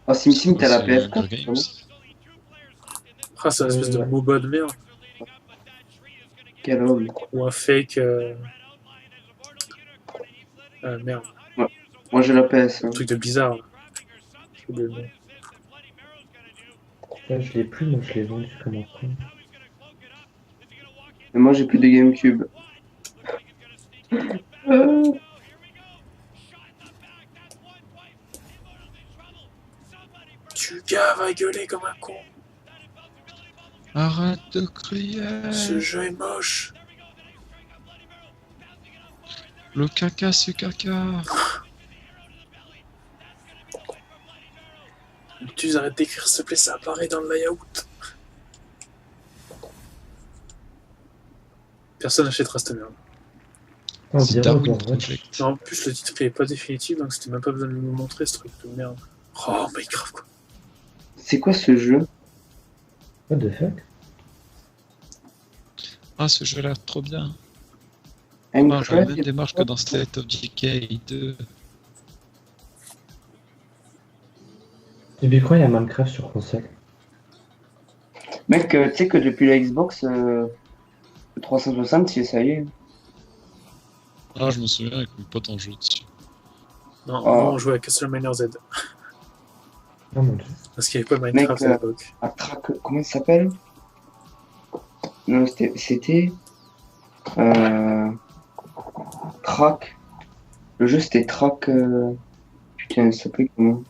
Oh, SimSim, t'as la C'est PS4 Hunger Games. Ah, c'est une espèce de MOBA de merde. Quel homme. Ou un fake. Merde. Moi j'ai la PS. Un truc de bizarre. Là. J'ai oublié le nom. Là, je l'ai plus, moi je l'ai vendu comme un con. Et moi j'ai plus de GameCube. Tu gars va gueuler comme un con. Arrête de crier. Ce jeu est moche. Le caca, c'est caca. Tu arrêtes d'écrire, s'il te plaît, ça apparaît dans le layout. Personne n'achètera cette merde. On C'est dirait Darwin Overwatch. Project. Non, en plus, le titre est pas définitif, donc c'était même pas besoin de me montrer ce truc de merde. Oh, Minecraft, quoi. C'est quoi ce jeu? What the fuck? Ah, ce jeu a l'air trop bien. Ah, j'ai la Minecraft même démarche que dans State of Decay 2. Depuis quand il y a Minecraft sur console? Mec, tu sais que depuis la Xbox 360, ça y est. Ah, je me souviens avec mes potes en jeu dessus. Non, Oh. non, on jouait à Castlevania Z. Oh mon dieu. Parce qu'il n'y avait pas Minecraft Mec, à l'époque. Comment ça s'appelle? Non, c'était Track. Le jeu c'était Track. Putain, ça s'appelait comment?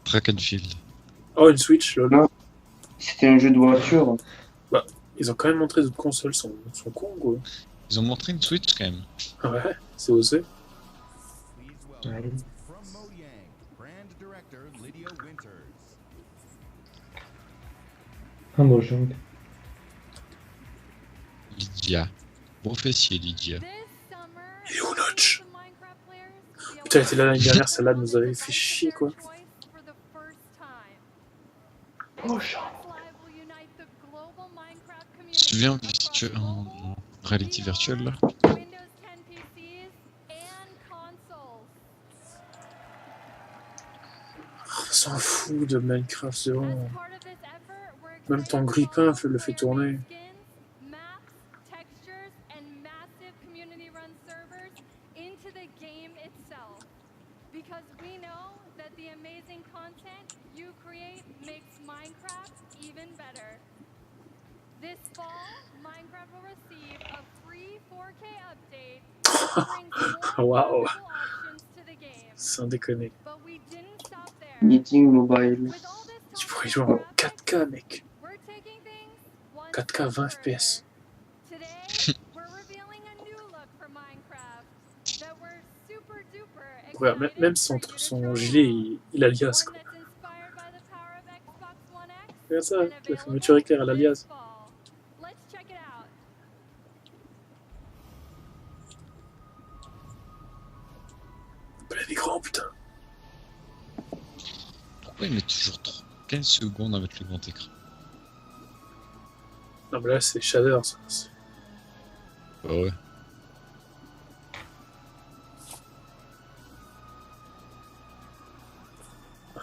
Track and Field. Oh, une Switch, lol. Non, c'était un jeu de voiture. Bah, ils ont quand même montré d'autres consoles, sont cons, quoi. Ils ont montré une Switch quand même. Ouais, c'est osé. Ouais. From Mojang, brand director Lydia Winters. Un Mojang. Lydia. Prophétie Lydia. Il est où Notch? Putain, elle était là l'année dernière, celle-là nous avait fait chier, quoi. Mojang. Tu te souviens en réalité virtuelle là? On s'en fout de Minecraft, c'est bon. Même ton grippin le fait tourner. Because we know that the amazing content you create makes Minecraft even better. This fall, Minecraft will receive a free 4K update that brings more Wow. wonderful options to the game. Sans déconner. But we didn't stop there. Meeting Mobile. With all this Tu talk pourrais of jouer en graphics, 4K, mec. we're taking things one 4K step 20 further. FPS. Today, we're revealing a new look for Minecraft that we're super duper Ouais, excited même for you to son try gilet, out. il a liasse, One quoi. that's inspired by the power of Xbox One X Regarde ça, and la available fermeture éclair à la this liasse. fall. Let's check it out. Plein d'écran, putain. Pourquoi ils mettent toujours 15 secondes à mettre le grand écran? Non, mais là, c'est shader, ça. Bah ouais.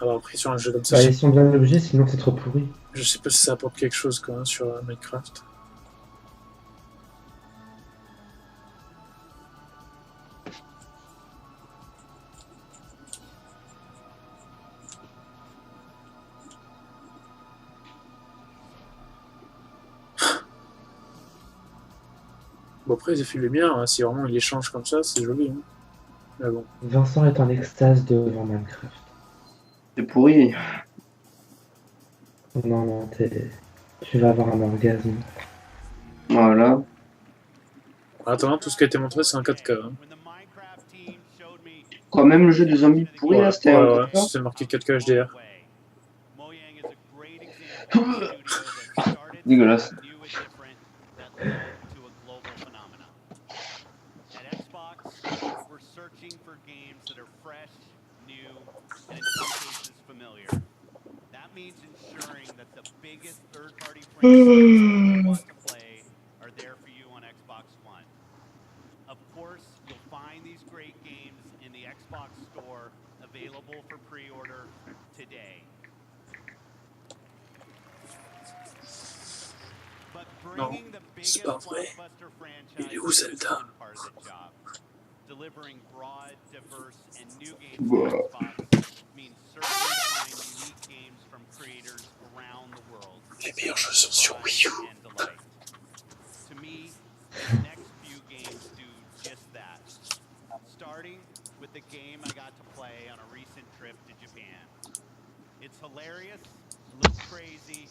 Alors, après, sur un jeu comme ça, Bah, ils sont bien obligés, sinon c'est trop pourri. je sais pas si ça apporte quelque chose, quand même, sur Minecraft. Bon, après, les effets de lumière, hein, si vraiment il échange comme ça, c'est joli. Hein. Mais bon. Vincent est en extase devant Minecraft. C'est pourri. Non, tu vas avoir un orgasme. Voilà. Attends, tout ce qui a été montré, c'est en 4K. Hein. Quoi, même le jeu de zombies pourri, là, c'était un ouais, c'était marqué 4K HDR. Dégueulasse. Of course, you'll find these great games in the Xbox Store, available for pre-order today. But bringing the biggest blockbuster franchise Il est où, Zelda? part of the job. Delivering broad, diverse, and new games for Xbox means searching to find unique games from creators around the world. Les meilleurs jeux sont sur Wii U. And delight. To me, the next few games do just that. Starting with the game I got to play on a recent trip to Japan. It's hilarious, looks crazy,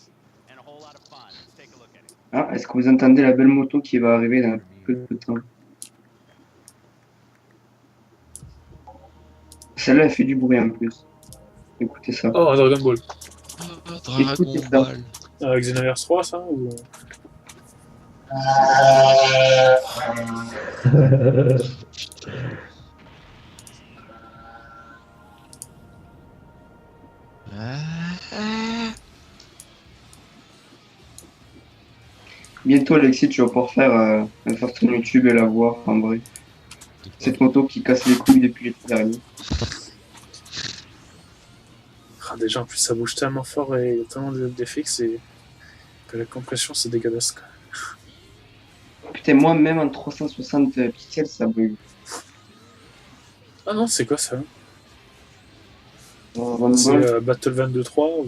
and a whole lot of fun. Let's take a look at it. Ah, est-ce que vous entendez la belle moto qui va arriver dans peu de temps? Celle-là, elle fait du bruit en plus. Écoutez ça. Oh, Dragon Ball. Dragon Écoutez ça. Ball. Avec Xenoverse 3, ça ou... Bientôt, Alexis, tu vas pouvoir faire ton YouTube et la voir en vrai. Cette moto qui casse les couilles depuis l'été dernier. Ah, déjà, en plus, ça bouge tellement fort et il y a tellement d'effets que la compression, c'est dégueulasse. Quoi. Putain, moi, même en 360 pixels, ça bug. Ah non, c'est quoi ça? Dragon C'est Ball. Battle 22.3 ou...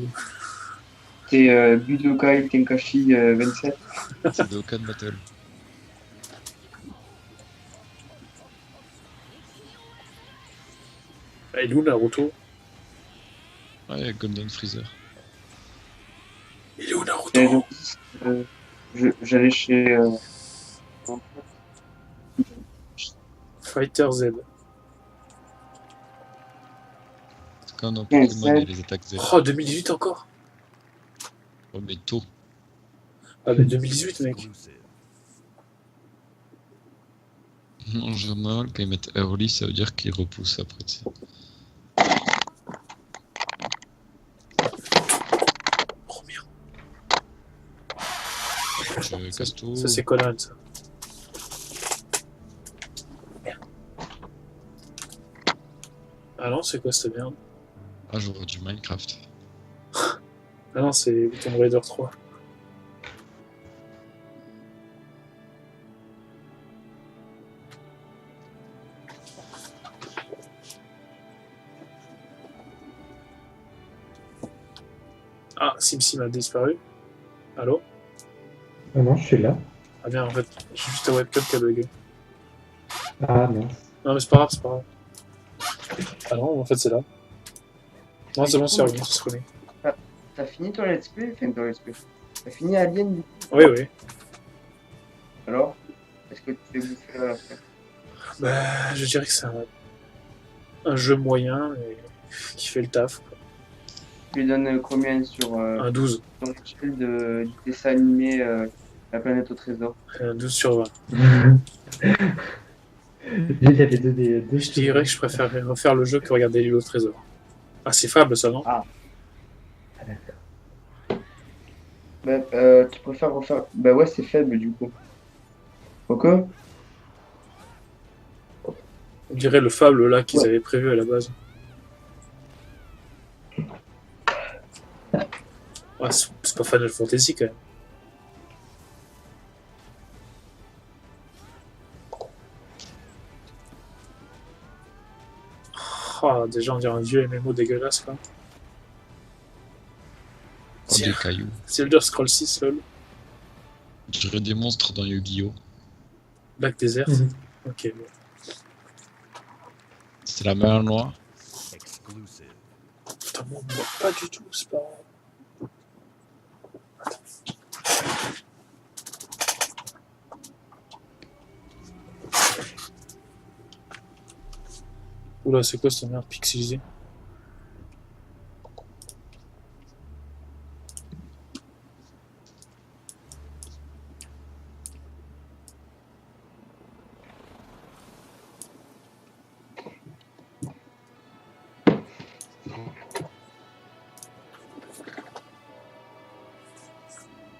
C'était Budokai Tenkachi 27. C'est Dokkan Battle. Ah, il est où Naruto? Ouais, Golden Freezer. Il est où Naruto? Et donc, j'allais chez. Fighter Z. C'est comme dans Pokémon, il y a les attaques Z. Oh, 2018 encore? Oh, mais tôt. Ah, mais 2018, mec. En général, quand ils mettent early, ça veut dire qu'ils repoussent après, tu sais. Oh merde. Je casse tout. Ça, c'est Conan, ça. Merde. Ah non, c'est quoi cette merde? Ah, je vois du Minecraft. Ah non, c'est Tomb Raider 3. Ah, SimSim a disparu. Allô? Ah non, je suis là. Ah bien, en fait, j'ai juste ta webcam qui a bugué. Ah non. Non, mais c'est pas grave, c'est pas grave. Ah non, en fait, c'est là. Non, c'est bon, c'est revenu, c'est remis. T'as fini ton let's play? Enfin, ton let's play. T'as fini Alien du coup? Oui, oui. Alors? Est-ce que tu fais bouffer à la fin? Bah, je dirais que c'est un jeu moyen et qui fait le taf. Quoi. Tu lui donnes combien sur Un 12. ton échelle du dessin animé La planète au trésor? Un 12 sur 20. Il avait donné deux. Je dirais que je préfère refaire le jeu que regarder l'île au trésor. Ah, c'est Fable, ça, non? Ah. Ah, d'accord. Bah, tu préfères refaire. Bah ouais, c'est faible du coup. Ok? On dirait le Fable, là, qu'ils Ouais. avaient prévu à la base. Ah, c'est pas Final Fantasy, quand même. Ah, déjà, on dirait un vieux MMO dégueulasse, quoi. Oh, des cailloux. C'est Elder Scrolls 6, lol. Je dirais des monstres dans Yu-Gi-Oh! Black Desert. Mhm. Ok, bon. C'est la mer noire. Putain, moi, on me voit pas du tout, c'est pas vrai. Oula, c'est quoi cette merde pixelisée?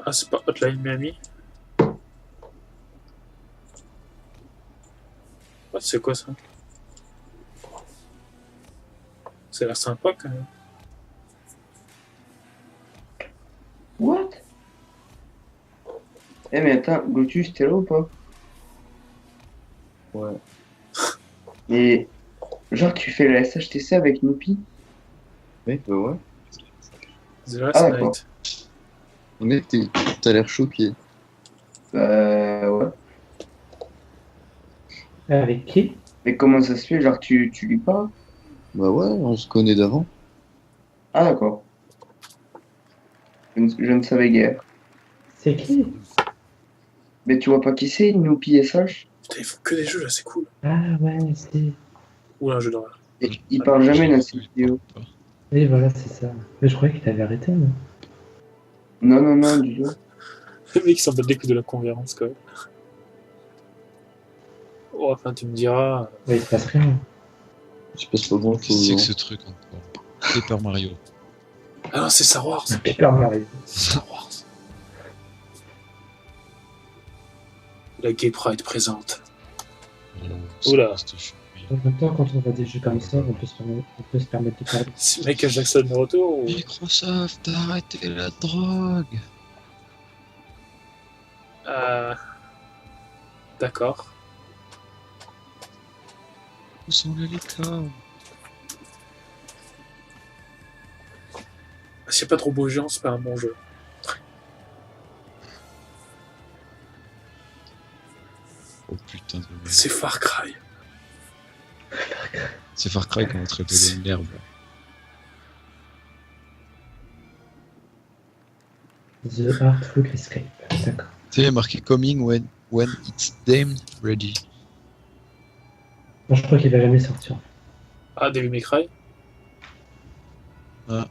Ah, c'est pas Hotline Miami? Ah, c'est quoi ça? Ça a l'air sympa quand même. What? Eh mais attends, Gotus, t'es là ou pas? Ouais. Et genre tu fais la SHTC avec Noupi? Oui, bah ouais. The Last Ah, d'accord. Night. Mec, t'as l'air choqué. Ouais. Avec qui? Mais comment ça se fait? Genre tu lui parles? Bah ouais, on se connaît d'avant. Ah d'accord. Je ne savais guère. C'est qui? Mais tu vois pas qui c'est, Noupi SH? Putain, ils font que des jeux là, c'est cool. Ah ouais, c'est. Ou un jeu d'horreur. Et il parle jamais dans ses vidéos. Oui, voilà, c'est ça. Mais je croyais qu'il avait arrêté, non? Non, du tout. Le mec, il s'en bat les couilles de la conférence quand même. Oh, enfin, tu me diras. Ouais, il se passe rien. Il se passe pas grand Qu'est-ce que c'est que ce truc encore? Paper Mario. Ah non, c'est Star Wars. Super Mario. Star Wars. La Gay Pride présente. Oh, Oula. En même temps, quand on voit des jeux comme ça, on peut se permettre de parler. C'est Michael Jackson de retour ou... Microsoft, arrêtez la drogue. D'accord. Où sont les licornes? C'est pas trop beau géant, c'est pas un bon jeu. Oh putain de C'est Far Cry. C'est Far Cry quand on traite de l'herbe. The Artful Escape. D'accord. Tu sais, marqué coming when it's damned ready. Bon, je crois qu'il va jamais sortir. Ah, Devil May Cry. Ah.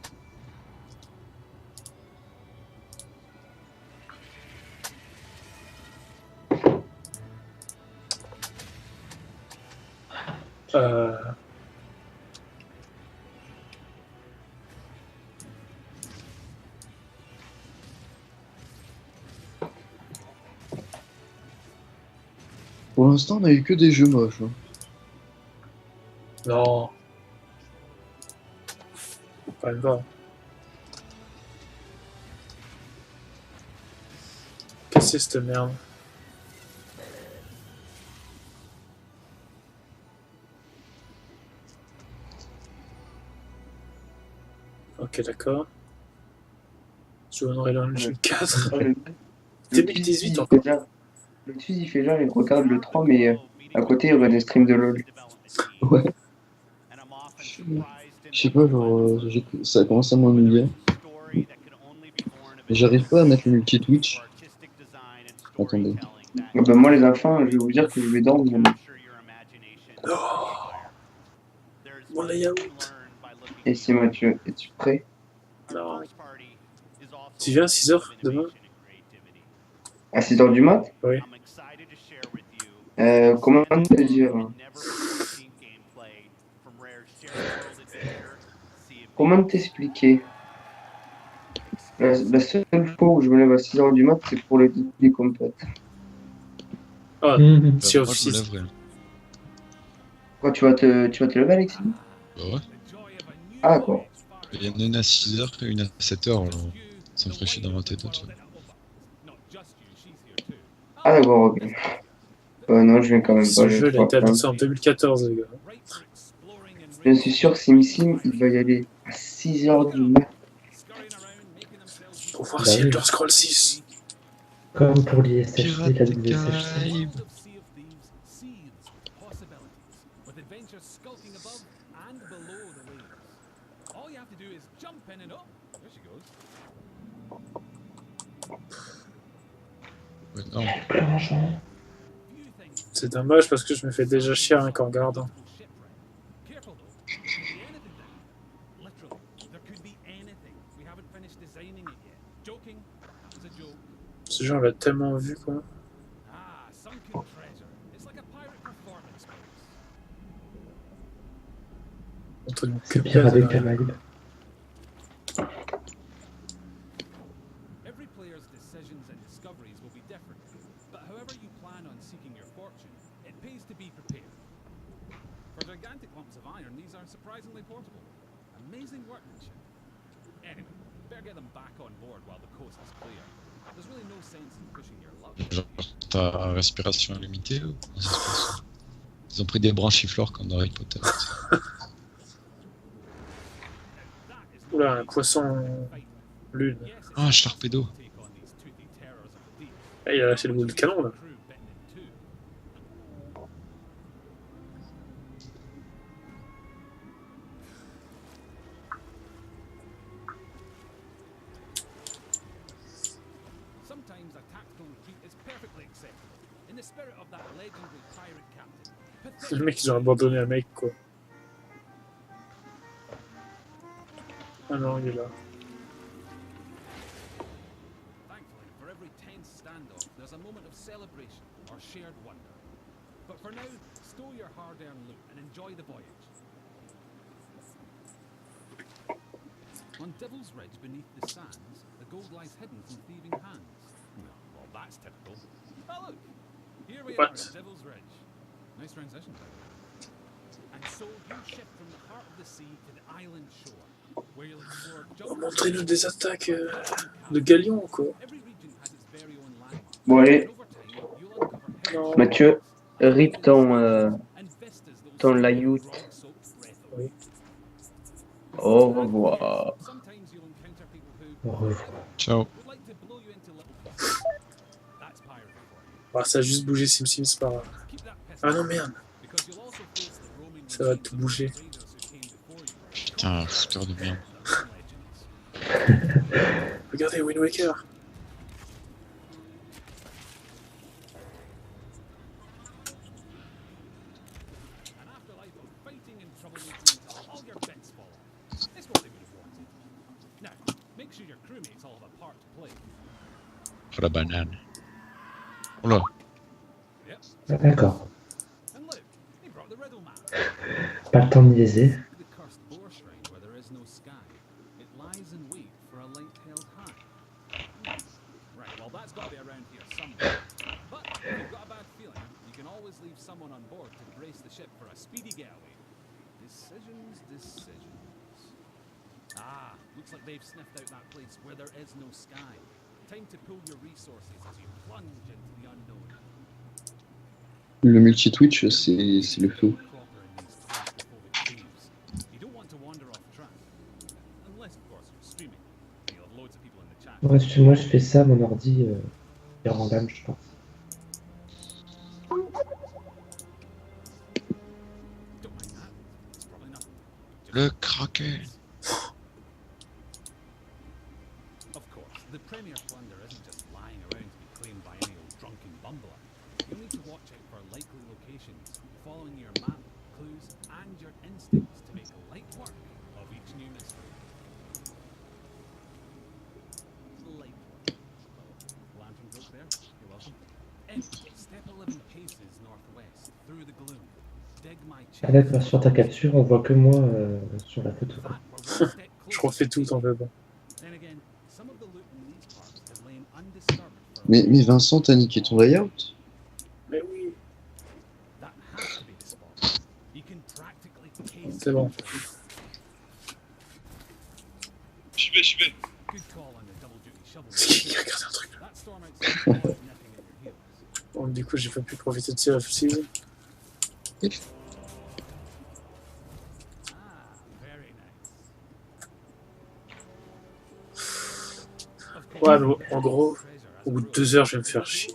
Euh... Pour l'instant, on a eu que des jeux moches. Hein. Non. Pas grave. Qu'est-ce que c'est cette merde? Ok, d'accord. Sur Unreal Engine 4. 2018 encore. Le Tuz, il fait genre, il regarde le 3, mais à côté, il y aurait des streams de LoL. Ouais. Je sais pas, genre, ça commence à m'ennuyer. J'arrive pas à mettre le multi-Twitch. Attendez. Ben, moi, les enfants, je vais vous dire que je vais dormir. Mon layout. Et si Mathieu, es-tu prêt? Non. Tu viens à 6h demain? À 6h du mat? Oui. Comment te dire? Comment t'expliquer? La seule fois où je me lève à 6h du mat, c'est pour les compètes. Ah, Sea of Thieves. Quoi, tu vas te lever, Alexis? Bah ouais. Ah, d'accord. Il y en a une à 6h et une à 7h, alors ça me ferait chier d'inventer d'autres. Ah, d'accord, ok. Non, je viens quand même pas. Ce jeu, il a été annoncé en 2014, les gars. Je suis sûr que SimSim, il va y aller à 6h du mat. Pour voir si Elder Scrolls 6. Comme pour l'ISHC, la WSHC. Non. C'est dommage parce que je me fais déjà chier rien qu'en regardant. Ce jeu on l'a tellement vu quoi. C'est pire avec la vibe. Genre, ta respiration est limitée ou comment ça se passe? Ils ont pris des branchiflores comme dans Harry Potter. Oula, un poisson lune. Ah, un Sharpedo. Ah, il a lâché le bout de canon là. Le mec, ils ont abandonné un mec quoi. Ah non, il est là. On Devil's Ridge, beneath the sands, the gold lies hidden from thieving hands. Well, that's typical. Oh, look! Here we are at Devil's Ridge. Nice transition. And so you ship from the heart of the sea to the island shore, where you'll explore. Montrez-nous des attaques de galion quoi. Bon, allez. Mathieu, rip ton layout. Oui. Au revoir. Au revoir. Ciao. Ah, ça a juste bougé SimSims par... Ah non, merde. Ça va tout bouger. Putain, fouteur de merde. Regardez, Wind Waker. Oh la banane. Oh là. Ah, d'accord. Pas le temps de niaiser. Ah, looks like they've sniffed out that place where there is no sky. Time to pool your resources as you plunge into the unknown. Le multi-Twitch, c'est le feu. You don't want to wander off track. Unless, of course, you're streaming. You'll have loads of people in the chat. Ouais, moi je fais ça, mon ordi est en gamme, je pense. Le Kraken. Of course, the premier plunder isn't just lying around to be claimed by any old drunken bumbler. You'll need to watch out for likely locations, following your map, clues, and your instincts to make light work of each new mystery. Light work. Oh, lantern broke there. You're welcome. Step 11 paces northwest, through the gloom. Dig my Ah d'accord, sur ta capture, on voit que moi sur la photo. Quoi. Je refais tout, t'en veux pas. Mais Vincent, t'as niqué ton layout? Mais oui. C'est bon. J'y vais. C'est qui a regardé un truc? Bon, du coup, j'ai pas pu profiter de Sea of Thieves. Ouais, mais en gros, au bout de 2 heures, je vais me faire chier.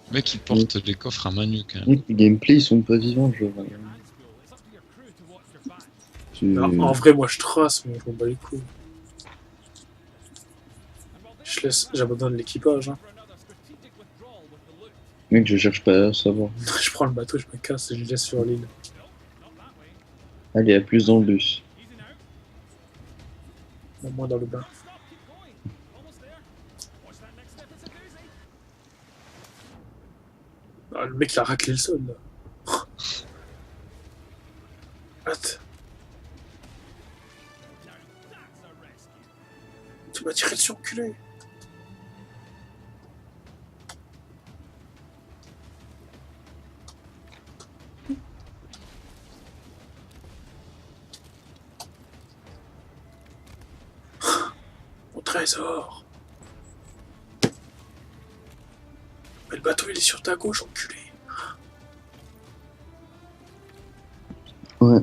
Le mec, il porte les coffres à main nue quand même. Les gameplays, ils sont pas vivants, je vois. Non, en vrai, moi, je trace, mais je m'en bats les couilles. J'abandonne l'équipage. Hein. Mec, je cherche pas à savoir. Je prends le bateau, je me casse et je le laisse sur l'île. Allez, à plus dans le bus. Au moins dans le bain. Ah, le mec, il a raclé le sol, là. Hâte. Tu m'as tiré dessus, enculé. Mon trésor. Mais le bateau, il est sur ta gauche, enculé. Ouais.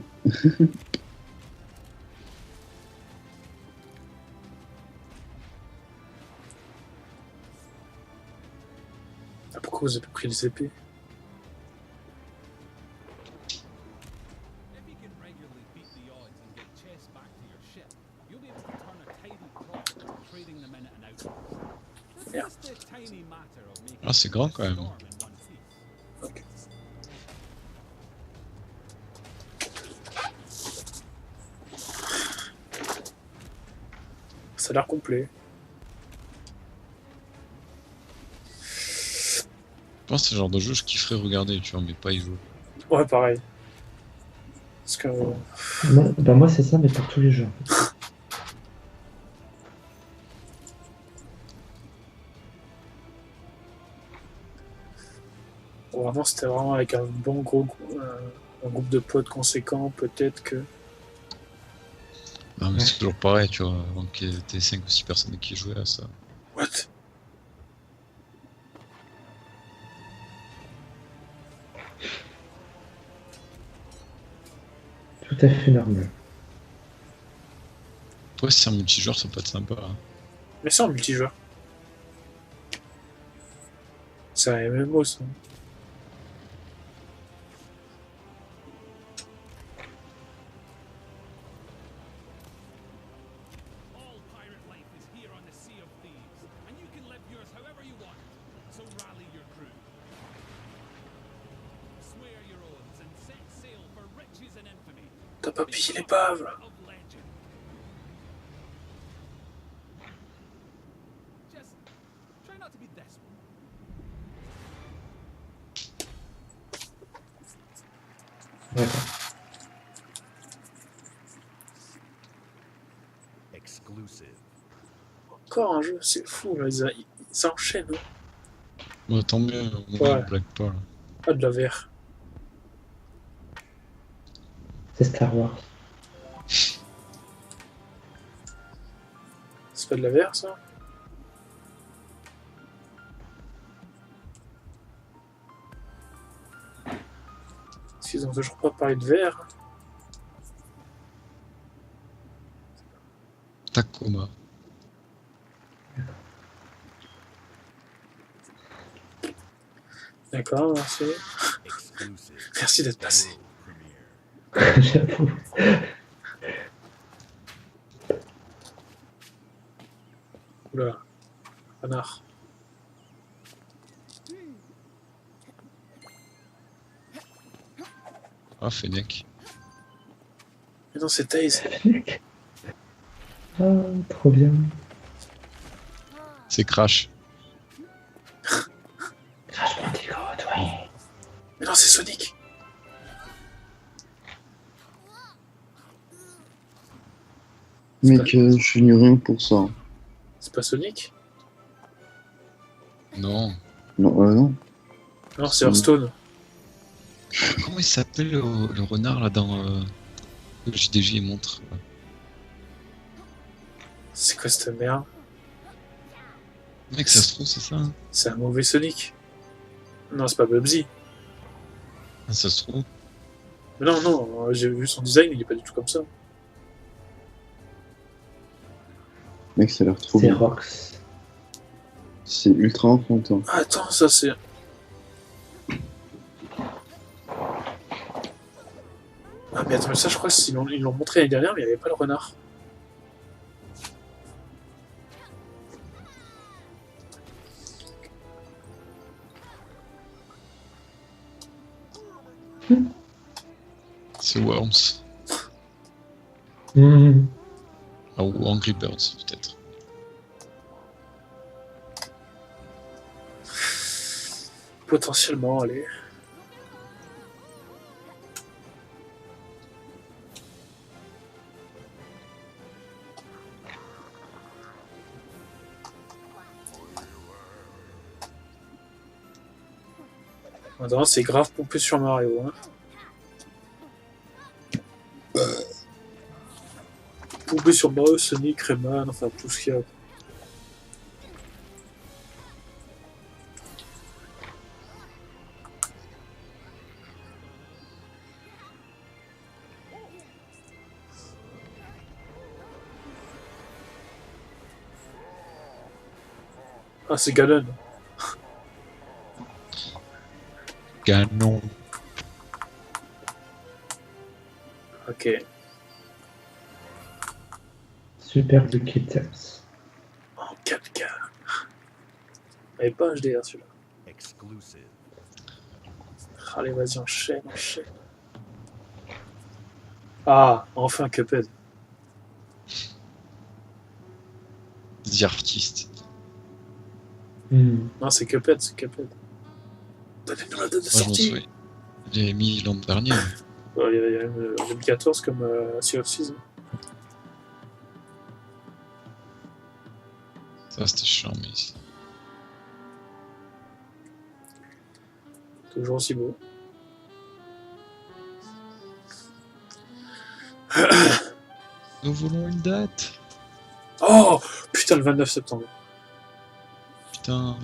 Ah, pourquoi vous avez pris les épées? Merde. Ah, c'est grand quand même. Okay. Ça a l'air complet. Je pense que c'est le genre de jeu je kifferais regarder, tu vois, mais pas y jouer. Ouais, pareil. Parce que... Moi c'est ça, mais pour tous les jeux. Vraiment, c'était vraiment avec un bon gros un groupe de potes conséquent, peut-être que... Non, mais c'est toujours pareil, tu vois, avant qu'il y ait des 5 ou 6 personnes qui jouaient à ça. What? Tout à fait normal. Après, si c'est un multijoueur, ça peut être sympa. Hein. Mais c'est en multijoueur. C'est un MMO, ça. All pirate life is here on the Sea of Thieves, and you can live yours however you want. So rally your crew. Swear your oaths and set sail for riches and infamy. T'as pas pillé l'épave, là. Of legend. Just try not to be desperate. D'accord. Exclusive. Encore un jeu, c'est fou, là. Ils enchaînent. Hein. Bon, tant mieux, au moins, Ouais. on blague pas. Là. Pas de la VR. C'est Star Wars. C'est pas de la VR, ça? Parce qu'ils ont toujours pas parlé de VR. Tacoma. D'accord, merci. Exclusive. Merci d'être passé. J'avoue. Oula. Connard. Ah, Fennec. Mais non, c'est Taze. Ah, trop bien. C'est Crash. Crash Bandicoot, oui. Mais non, c'est Sonic. Mec, je n'ai rien pour ça. C'est pas Sonic? Non. Non, non. Non, c'est Hearthstone. Comment il s'appelle le renard là dans le JDG il montre C'est quoi cette merde? Mec, ça se trouve, c'est ça. Hein. C'est un mauvais Sonic. Non, c'est pas Bubsy. Ah, ça se trouve. Mais non, non, j'ai vu son design, il est pas du tout comme ça. Mec, ça a l'air trop C'est bien. Rox. C'est ultra enfantin. Ah, attends, ça c'est... Ah mais attends, mais ça je crois qu'ils l'ont montré l'année dernière, mais il n'y avait pas le renard. C'est Worms. Mmh. Ah, ou Angry Birds, peut-être. Potentiellement, allez. Maintenant, c'est grave pompé sur Mario. Hein. Pompé sur Mario, Sonic, Rayman, enfin tout ce qu'il y a. Ah, c'est Ganon. Ganon. Ok. Super Lucky Tips. En 4K. Il pas HDR celui-là. Exclusive. Allez, vas-y, enchaîne, enchaîne. Ah, enfin Cuphead. The Artist. Mmh. Non, c'est Cuphead, c'est Cuphead. Donnez-nous la date de Moi, je m'en sortie. souviens. J'ai mis l'an dernier. Ouais, il y a même en 2014 comme Sea of Thieves. Ça, c'était chiant, mais ici. Toujours aussi beau. Nous voulons une date. Oh putain, le 29 septembre. Putain.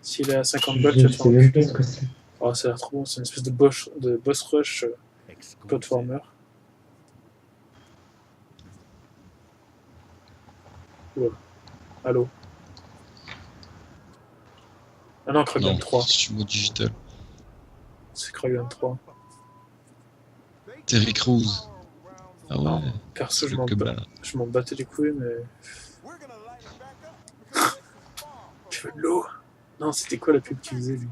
S'il est à 50 Je balles, tu vas te sais faire même pas enculer. ce que c'est. Oh, ça a l'air trop bon, c'est une espèce de boss rush Platformer. Ouais. Allô. Ah non, Kragan Non, 3. je suis mode digital. C'est Kragan 3. Terry Crews. Ah ouais. Perso, c'est le que mal. je m'en battais les couilles, mais. Tu veux de l'eau? Non, c'était quoi la pub qu'il faisait lui?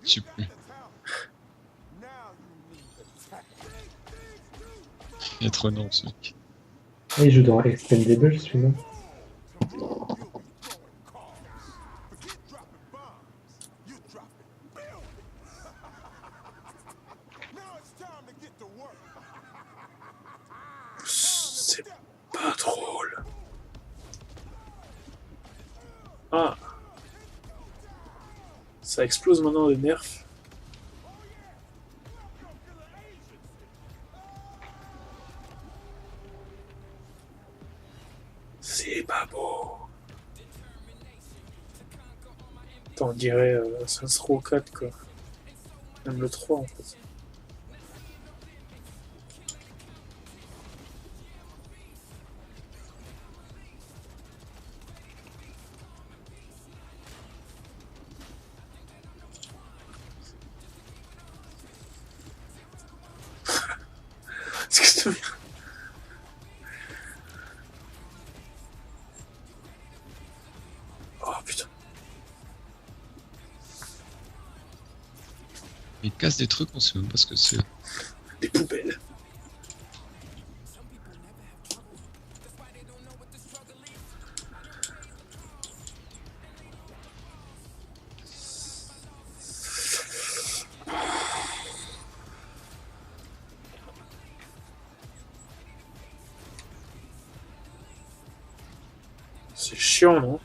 Je sais plus. Il est trop énorme ce mec. Ah, il joue dans Expendables celui-là. C'est pas drôle. Ah. Ça explose maintenant les nerfs. C'est pas beau. Attends, on dirait Saints Row 4 quoi. Même le 3 en fait. Excuse-moi. Oh putain. Il casse des trucs, on sait même pas ce que c'est. Des poubelles. C'est chiant, non?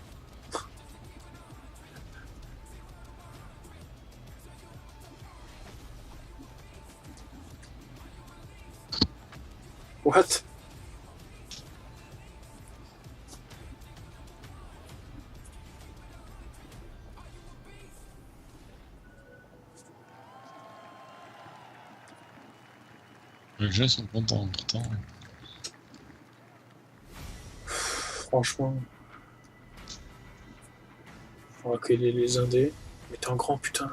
What? Les gens sont contents pourtant. Franchement. On va accueillir les indés. Mais t'es un grand putain.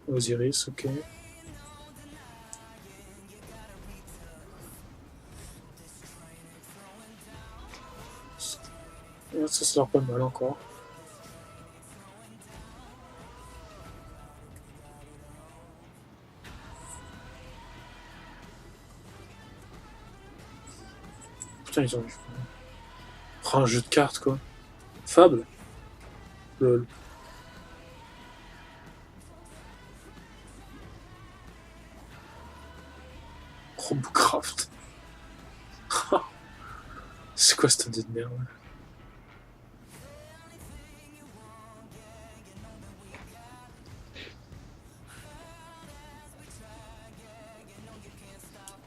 Osiris, ok. Ouais, ça sort pas mal encore. Putain, ils ont... Oh, un jeu de cartes, quoi. Fable. Lol. Robocraft. C'est quoi cette idée de merde?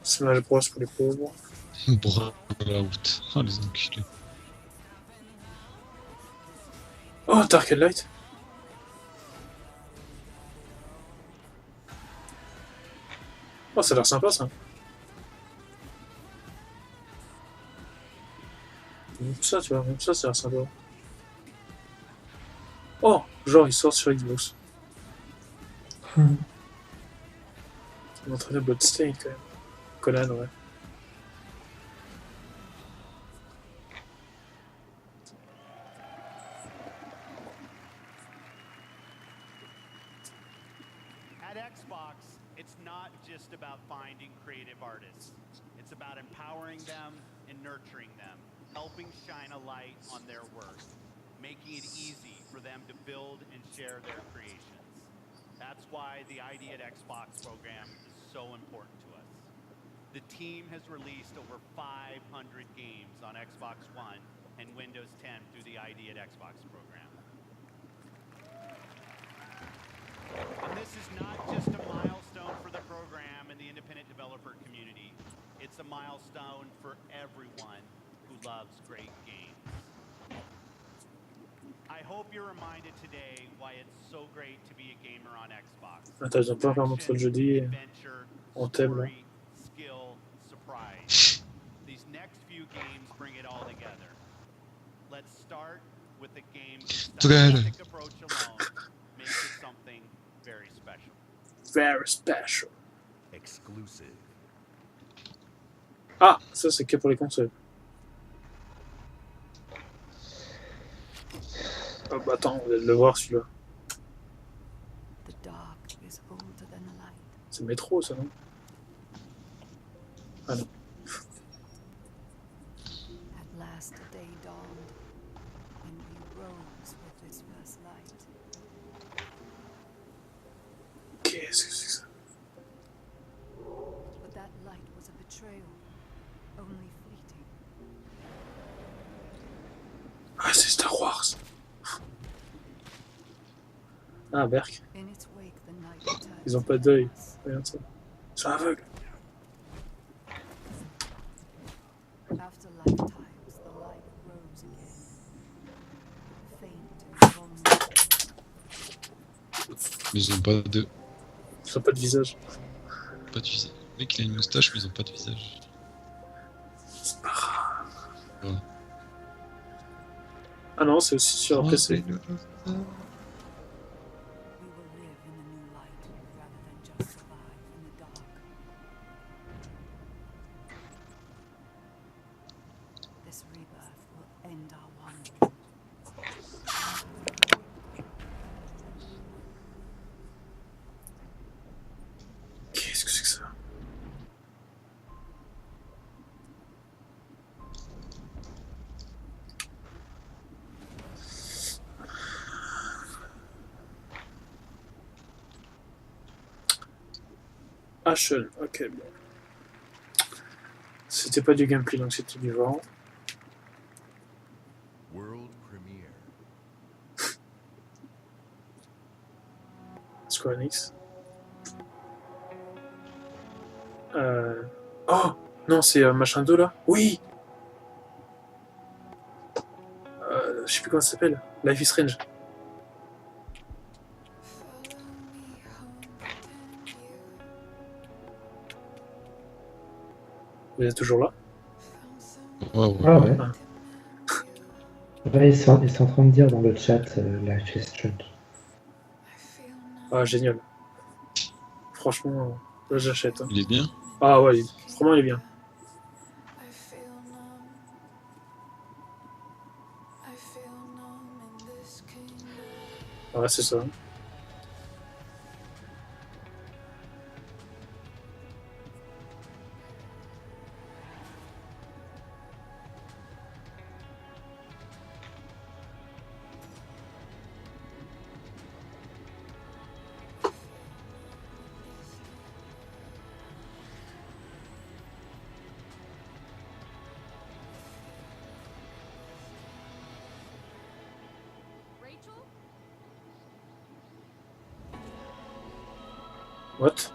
Smash Bros pour les pauvres. Brawlout. Oh les enculés. Oh, Dark and Light. Oh, ça a l'air sympa ça. Même ça, tu vois, même ça, ça a l'air sympa. Oh, genre il sort sur Xbox. On entraîner Bloodstained quand même. Conan, ouais. At Xbox, it's not just about finding creative artists. It's about empowering them and nurturing them, helping shine a light on their work, making it easy for them to build and share their creations. That's why the ID at Xbox program is so important to us. The team has released over 500 games on Xbox One and Windows 10 through the ID at Xbox program. And this is not just a milestone for the program and the independent developer community. It's a milestone for everyone who loves great games. I hope you're reminded today why it's so great to be a gamer on Xbox. Attends, ils ont pas encore montré le jeudi. Adventure, On t'aime là. story, skill, surprise. These next few games bring it all together. Let's start with a game whose stylistic approach alone makes it something very special. Very special. Exclusive. Ah, ça c'est que pour les consoles. Ah bah attends, on vient de le voir celui-là. The dark is older than the light. C'est Métro ça, non? Ah non. At last a day dawned, and we rose with this first light. Qu'est-ce que c'est que ça? But that light was a betrayal, only fleeting. Ah, c'est Star Wars. Ah, Berk. In its wake, the night returned. Ils ont pas d'œil. Regarde ça. Ils sont aveugles. After lifetimes, the light rose again, faint and vulnerable. Mais ils ont pas de. Ils ont pas de visage. Pas de visage. Le mec il a une moustache mais ils ont pas de visage. C'est pas grave. Voilà. Ah non, c'est aussi sur un PC. This rebirth will end our wandering. Qu'est-ce que c'est que ça? Ashen, ok, bon. C'était pas du gameplay, donc c'était du vent. World premiere. Square Enix. Oh non, c'est machin 2 là. Oui. Je sais plus comment ça s'appelle. Life is Strange. Vous êtes toujours là? Ouais. Ah ouais. Ouais, ils sont en train de dire dans le chat Life is Strange. Ah, génial. Franchement, là j'achète. Hein. Il est bien? Ah ouais, vraiment il est bien. Ouais, c'est ça. What?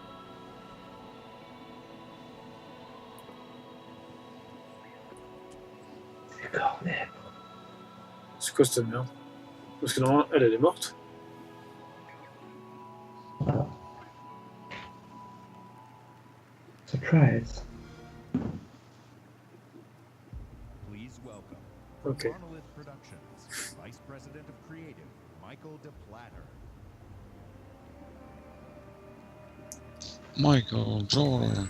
C'est Cornet. C'est quoi cette merde? Parce que normalement, elle est morte. Ah. Surprise. Please welcome Okay. Monolith Productions, Vice President of Creative, Michael DePlatter. Michael Jordan.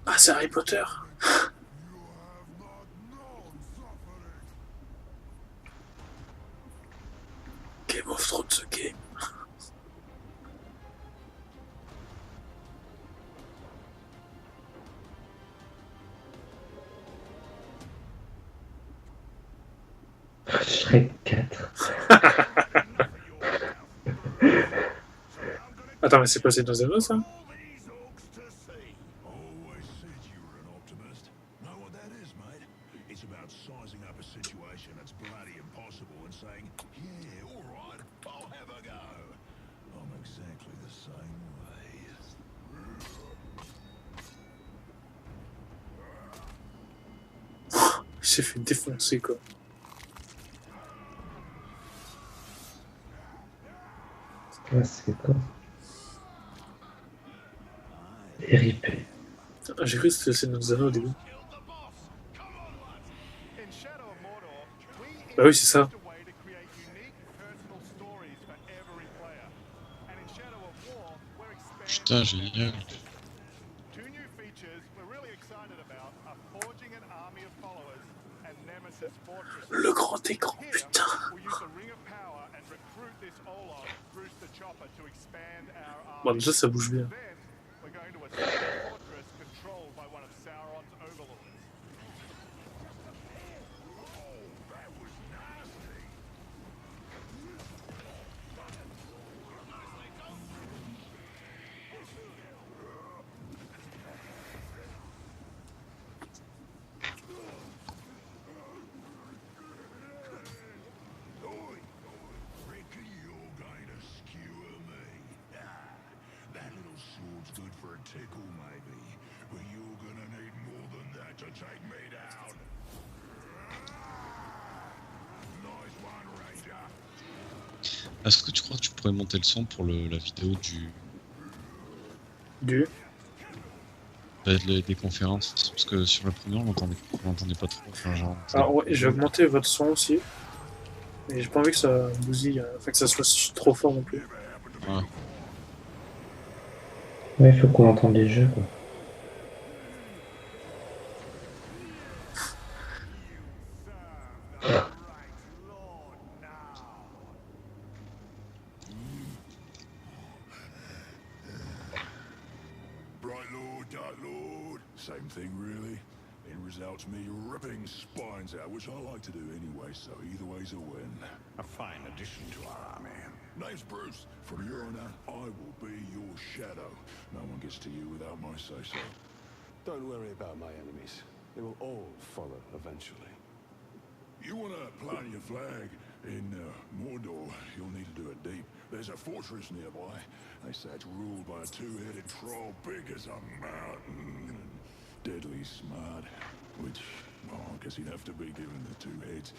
Ah, c'est Harry Potter. Game of Thrones, ce game. Shrek 4. Attends, mais c'est passé dans un autre, ça? s'est fait défoncer, quoi. Ouais, c'est quoi? RIP. Ah, j'ai cru que c'était le Seigneur des Anneaux au début. Bah oui, c'est ça. Putain, génial. Le grand écran, putain. Bon, déjà, ça bouge bien. Est-ce que tu crois que tu pourrais monter le son pour la vidéo des conférences? Parce que sur le premier, on l'entendait pas trop. Enfin, genre, Alors ouais, j'ai augmenté votre son aussi. Mais j'ai pas envie que ça bousille, enfin que ça soit trop fort non plus. Ouais. Ouais, il faut qu'on entende les jeux, quoi. Same thing, really. It results me ripping spines out, which I like to do anyway, so either way's a win. A fine addition to our army. Name's Bruce. From here on out, I will be your shadow. No one gets to you without my say-so. Don't worry about my enemies. They will all follow eventually. You want to plant your flag in Mordor, you'll need to do it deep. There's a fortress nearby. They say it's ruled by a two-headed troll big as a mountain. Deadly smart, which, well, I guess he'd have to be given the two heads.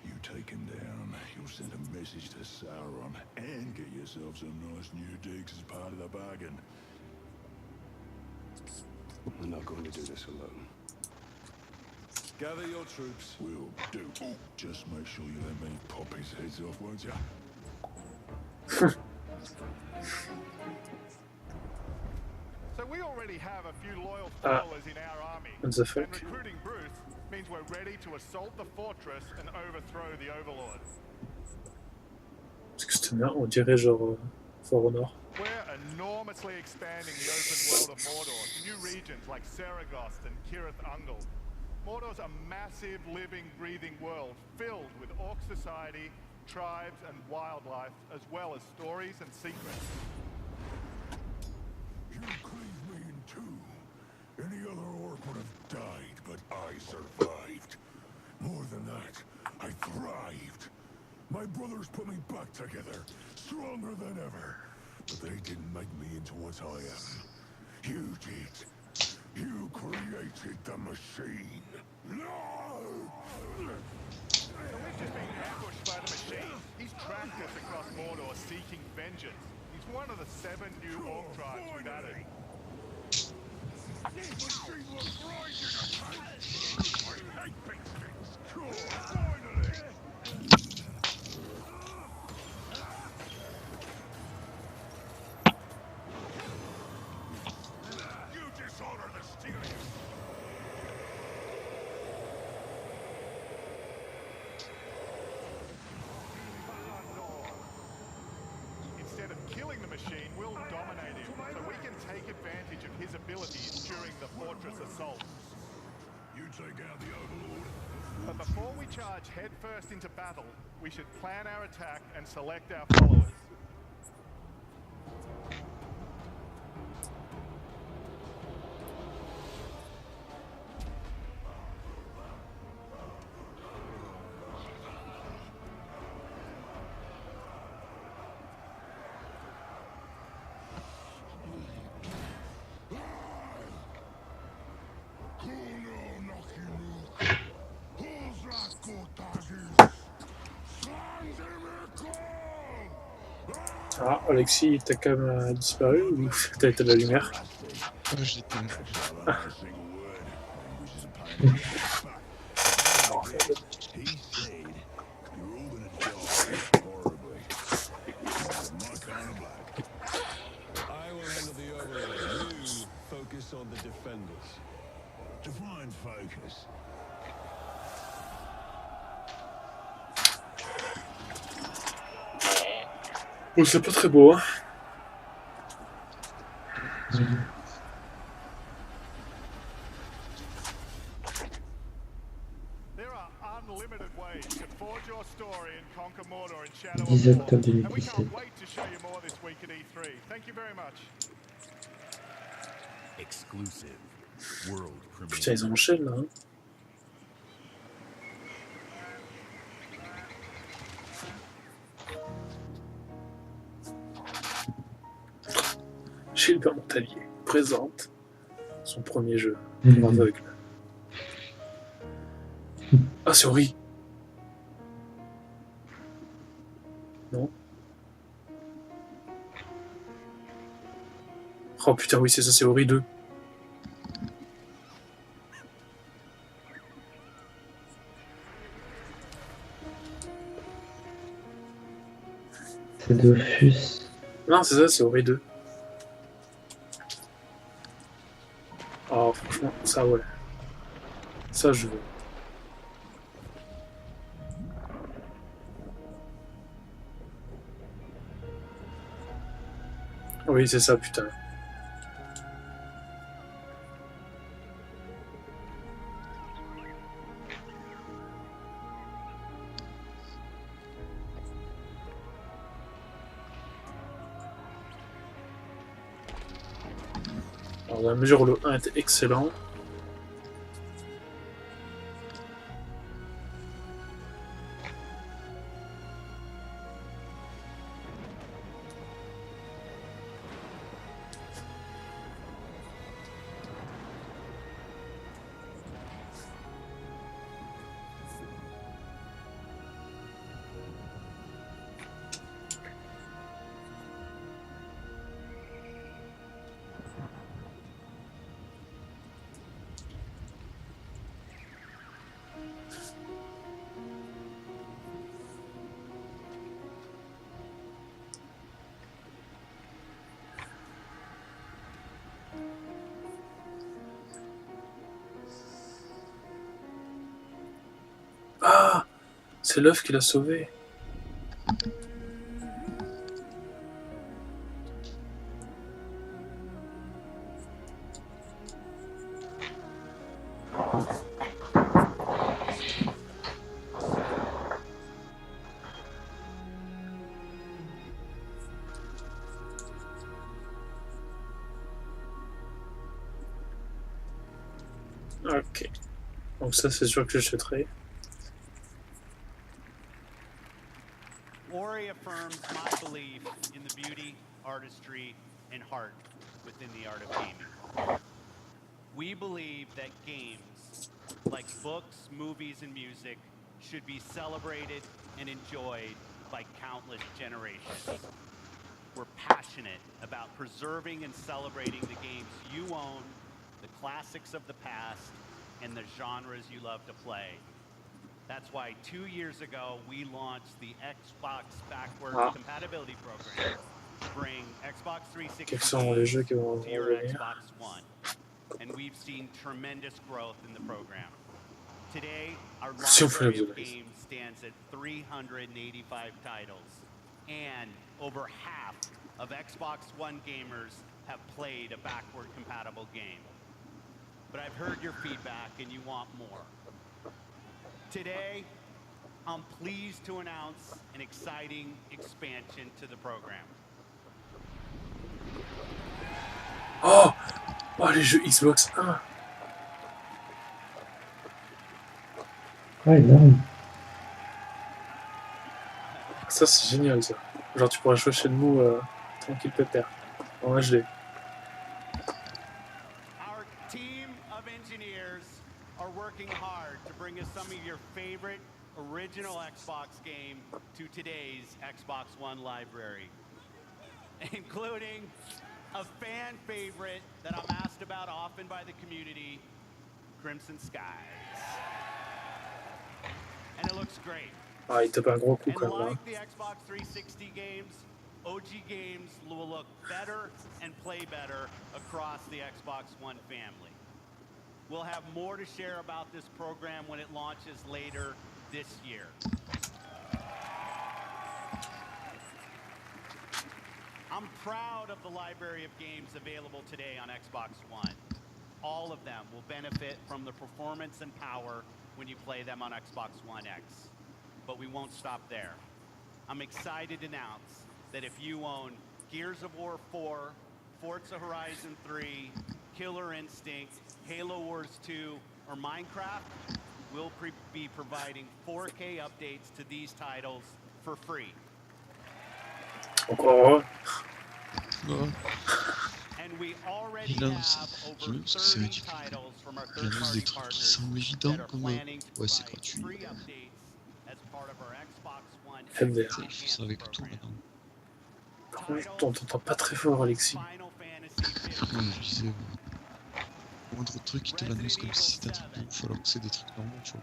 You take him down, you'll send a message to Sauron, and get yourself some nice new digs as part of the bargain. I'm not going to do this alone. Gather your troops. Will do. Just make sure you let me pop his heads off, won't you? So we already have a few loyal followers in our army. What the And fuck? recruiting Bruce means we're ready to assault the fortress and overthrow the Overlord. Parce que c'était bien, on dirait genre Fort au Nord. We're enormously expanding the open world of Mordor to new regions like Saragost and Cirith Ungol. Mordor's a massive, living, breathing world filled with orc society, tribes and wildlife, as well as stories and secrets. You cleaved me in two. Any other orc would have died, but I survived. More than that, I thrived. My brothers put me back together, stronger than ever. But they didn't make me into what I am. You did. You created the machine. No! So we've just been ambushed by the machine. He's tracked us across Mordor seeking vengeance. He's one of the 7 new orc tribes we've added. This machine looks right in the face. I hate big things. Cool. Finally! You dishonor the Styrians. Instead of killing the machine, we'll dominate him, so we can take advantage of his abilities during the fortress assault. You take out the Overlord. But before we charge headfirst into battle, we should plan our attack and select our followers. Alexis, ta cam a disparu ou t'as été de la lumière? Je l'éteins. I will handle the overlay. You focus on the defenders. Define focus. Bon, c'est pas très beau, hein. There are unlimited ways to forge your story and conquer Mordor in Shadow 10 of War. octobre And we 2017. can't wait to show you more this week at E3. Thank you very much. Exclusive. World Putain, premiere. ils enchaînent là. Hein. Gilbert Montalier présente son premier jeu pour aveugle. Ah, c'est Ori. Non. Oh putain, oui, c'est ça, c'est Ori 2. C'est Dofus. Non, c'est ça, c'est Ori 2. Oh, franchement, ça, ouais. Ça, je veux. Oui, c'est ça, putain. Alors, dans la mesure où le 1 était excellent, ah, c'est l'œuf qui l'a sauvé. Ok. Donc ça, c'est sûr que j'achèterai. Ori affirms my belief in the beauty, artistry, and heart within the art of gaming. We believe that games, like books, movies, and music, should be celebrated and enjoyed by countless generations. We're passionate about preserving and celebrating the games you own, the classics of the past, and the genres you love to play. That's why 2 years ago we launched the Xbox Backwards Compatibility Program to bring Xbox 360 Quels sont les jeux qui vont to your revenir? Xbox One. And we've seen tremendous growth in the program. Today, our Si on fait la library of visualise. games stands at 385 titles, and over half of Xbox One gamers have played a backward compatible game. But I've heard your feedback and you want more. Today, I'm pleased to announce an exciting expansion to the program. Oh, oh, les jeux Xbox 1. Ah, énorme. Ça, c'est génial, ça. Genre, tu pourras jouer chez nous tranquille pépère, en HD. Our team of engineers are working hard to bring us some of your favorite original Xbox game to today's Xbox One library. including a fan favorite that I'm asked about often by the community, Crimson Skies. And it looks great. Ah, il tape un gros coup And quand même. Hein. like the Xbox 360 games, OG games will look better and play better across the Xbox One family. We'll have more to share about this program when it launches later this year. I'm proud of the library of games available today on Xbox One. All of them will benefit from the performance and power when you play them on Xbox One X. But we won't stop there. I'm excited to announce that if you own Gears of War 4, Forza Horizon 3, Killer Instinct, Halo Wars 2, or Minecraft, we'll be providing 4K updates to these titles for free. Encore Ouais. And we already Il annonce, have je over me c'est 30 ridicule. titles from our Il annonce des third-party trucs qui partners semblent that évidents are comme planning to ouais c'est provide gratuit. free updates as part of our Xbox One MDR. Ça, il fait ça avec tout maintenant. Par contre, on t'entend pas très fort, Alexis. Final Fantasy Non, mais je disais, le moindre truc qui te l'annonce comme si c'était un truc de ouf alors que c'est des trucs normaux, tu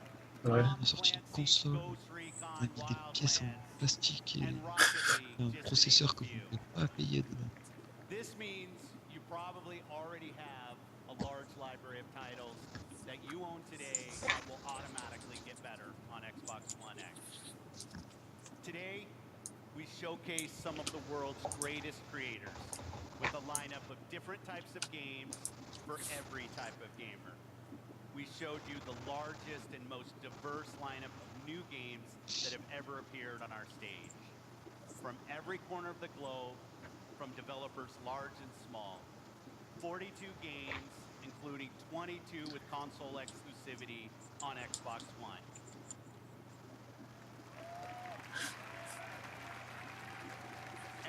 vois. Ouais. Il a sorti une console, on a mis des pièces en plastique et un processeur que vous ne pouvez pas payer dedans. This means you probably already have a large library of titles that you own today that will automatically get better on Xbox One X. Today, we showcase some of the world's greatest creators with a lineup of different types of games for every type of gamer. We showed you the largest and most diverse lineup of new games that have ever appeared on our stage. From every corner of the globe, from developers large and small. 42 games, including 22 with console exclusivity on Xbox One.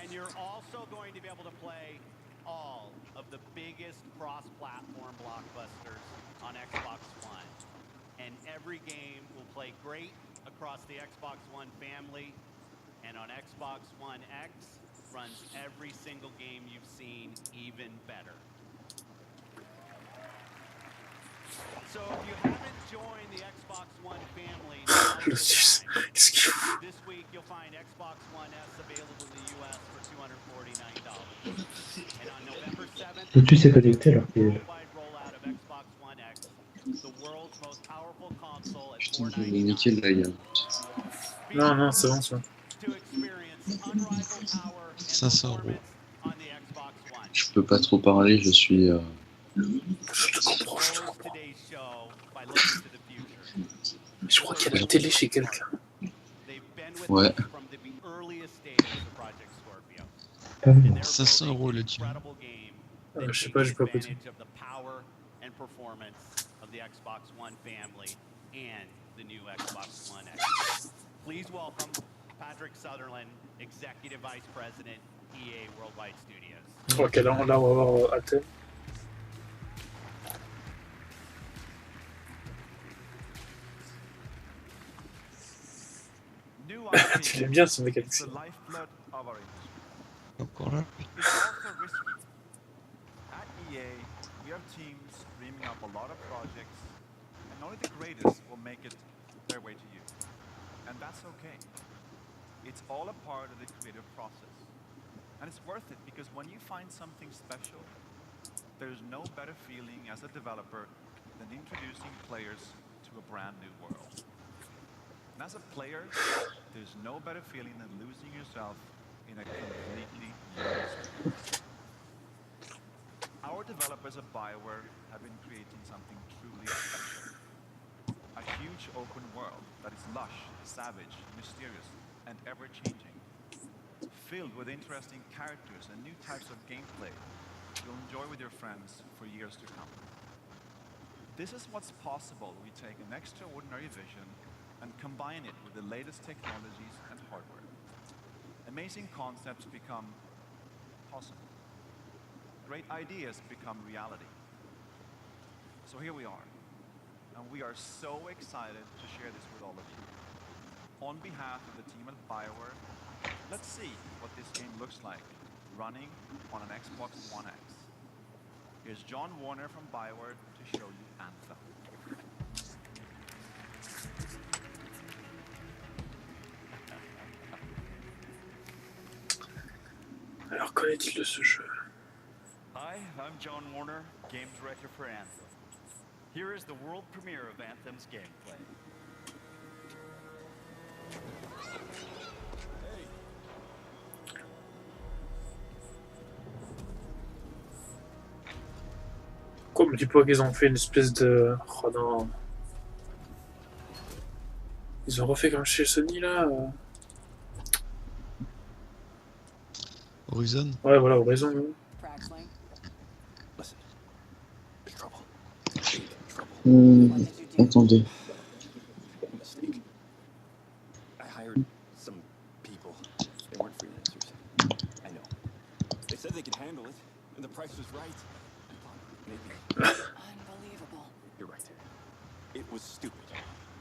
And you're also going to be able to play all of the biggest cross-platform blockbusters on Xbox One. And every game will play great across the Xbox One family. And on Xbox One X, runs every single game you've seen even better. So if you haven't joined the Xbox One family, now's the time. This week you'll find Xbox One S available in the US for $249. And on November 7th, Et tu sais connecter alors que... worldwide rollout of Xbox One X, the world's most powerful console at Putain, je vais niquer le lag. Non, non, c'est bon, ça. to experience unrivaled power and 500 €. performance on the Xbox One. Je peux pas trop parler, je suis... Je te comprends, je te comprends. Today's show by looking to the future. Je crois qu'il y a la télé chez quelqu'un. They've been with Ouais. us from the earliest stages of Project Scorpio. Pas bon. And they're 500 € building le an tien. incredible game that Je sais takes pas, j'ai pas écouté. advantage of the power and performance of the Xbox One family and the new Xbox One X. Please welcome Patrick Sutherland, Executive Vice President, EA Worldwide Studios. Ok, là on va voir Athènes. New Tu l'aimes bien ce mec, Alexis. the lifeblood of our industry. Encore là. It's also risky. At EA, we have teams dreaming up a lot of projects, and only the greatest will make it their way to you. And that's okay. It's all a part of the creative process. And it's worth it because when you find something special, there's no better feeling as a developer than introducing players to a brand new world. And as a player, there's no better feeling than losing yourself in a completely new experience. Our developers at BioWare have been creating something truly special. A huge open world that is lush, savage, mysterious, and ever-changing. Filled with interesting characters and new types of gameplay you'll enjoy with your friends for years to come. This is what's possible when we take an extraordinary vision and combine it with the latest technologies and hardware. Amazing concepts become possible. Great ideas become reality. So here we are, and we are so excited to share this with all of you. On behalf of the team at BioWare, let's see what this game looks like running on an Xbox One X. Here's John Warner from Bioware to show you Anthem. Alors, qu'en est-il de ce jeu? Hi, I'm John Warner, game director for Anthem. Here is the world premiere of Anthem's gameplay. Quoi, me dis pas qu'ils ont fait une espèce de... Oh non. Ils ont refait comme chez Sony là. Horizon. Ouais, voilà, Horizon. Attendez. I hired some people. They weren't freelancers. I know. They said they could handle it, and the price was right. I thought maybe. Unbelievable. You're right. It was stupid.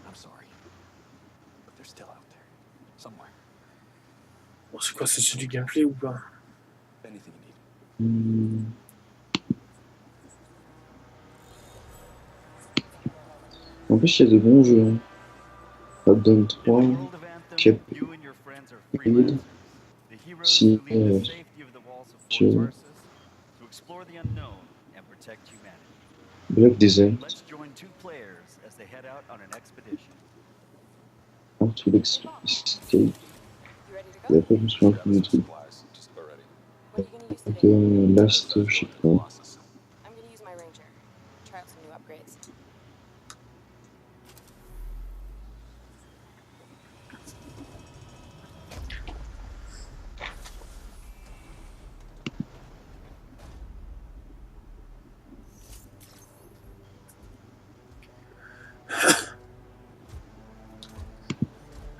I'm sorry. But they're still out there. Somewhere. Bon, c'est quoi, c'est du gameplay ou pas? Anything you need. En plus, il y a de bons jeux. Hein. Updown 3, Cuphead, si Block Desert, Artful Escape, et après je me souviens plus du truc. Ok, Last, je sais pas. I'm gonna use my Ranger. Try out some new upgrades.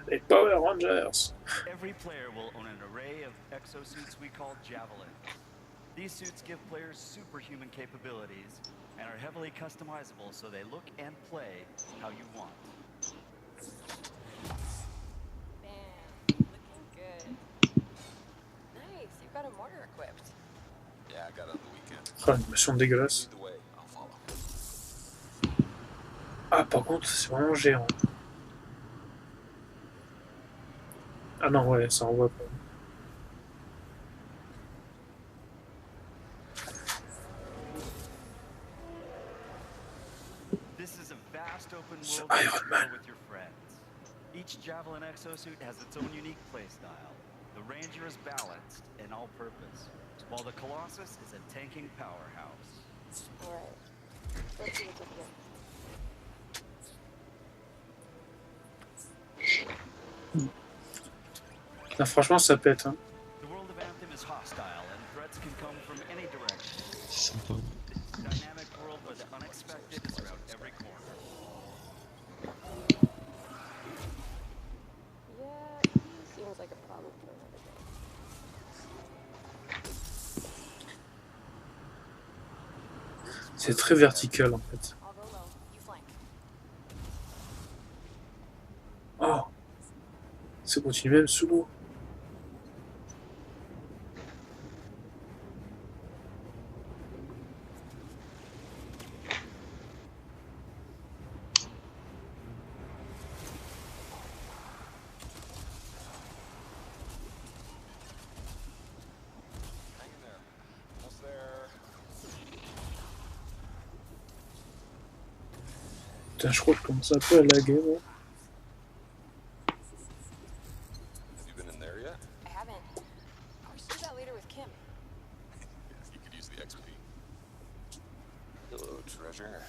Les Power Rangers. Every player will own an array of exosuits we call Javelin. These suits give players superhuman capabilities and are heavily customizable so they look and play how you want. Man, looking good. Nice, you've got a mortar equipped. Yeah, I got it on the weekend. Oh, l'animation dégueulasse. Either way, I'll follow. Ah, par contre, c'est vraiment géant. Ah non, ouais, ça envoie pas. This is a vast open C'est world Iron Man. with your friends. Each Javelin exosuit has its own unique playstyle. The Ranger is balanced and all-purpose, while the Colossus is a tanking powerhouse. Alright. Let's see what's up here. Là, franchement, ça pète. Hein. The world of Anthem is hostile, and threats can come from any direction. C'est sympa. It's a dynamic world where the unexpected is around every corner. Yeah, he seems like a problem for another day. C'est très vertical en fait. I'll go low. You flank. Oh, ça continue même sous l'eau. Hang in there. Almost there. Putain, je crois que je commence un peu à laguer. Moi. Have you been in there yet? I haven't. I'll pursue that later with Kim. You could use the XP. Hello, treasure.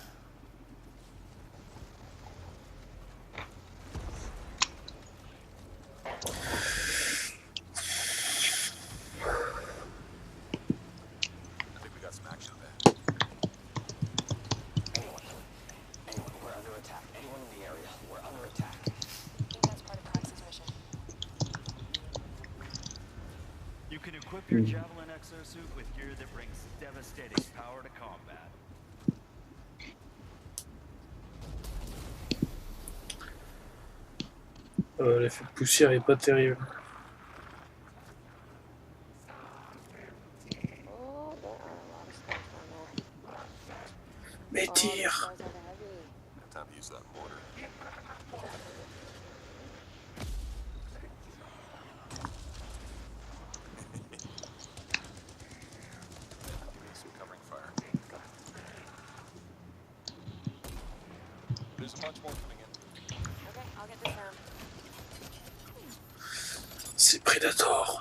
I think we got some action there. Anyone, we're under attack. Anyone in the area, we're under attack. I think that's part of Praxis' mission. You can equip your Javelin exosuit with gear that brings devastating power to combat. L'effet de poussière est pas terrible. Et tire. Time to use that mortar. Some covering fire. There's a bunch more coming in. Okay, I'll get this down. C'est Predator.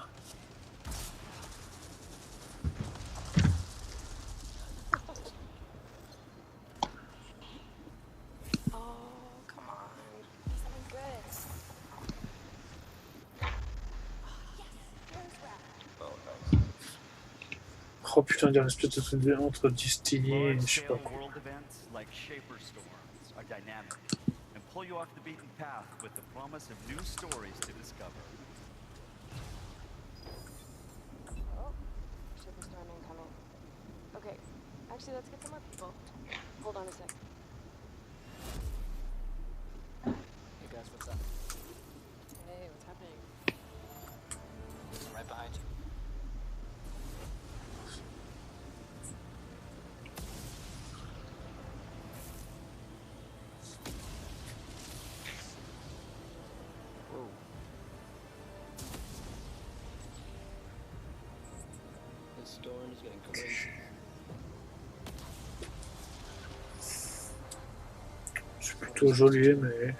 Oh putain, il y a une espèce de truc entre distillé et je sais pas quoi. World events like Shaper Storms are dynamic and pull you off the beaten path with the promise of new stories to discover. Oh, Shaper Storm incoming. Okay, actually, let's get some more people. Hold on a sec. Hey guys, what's up? Hey, what's happening? Right behind you. Whoa. This storm is getting crazy. C'est plutôt joli, mais...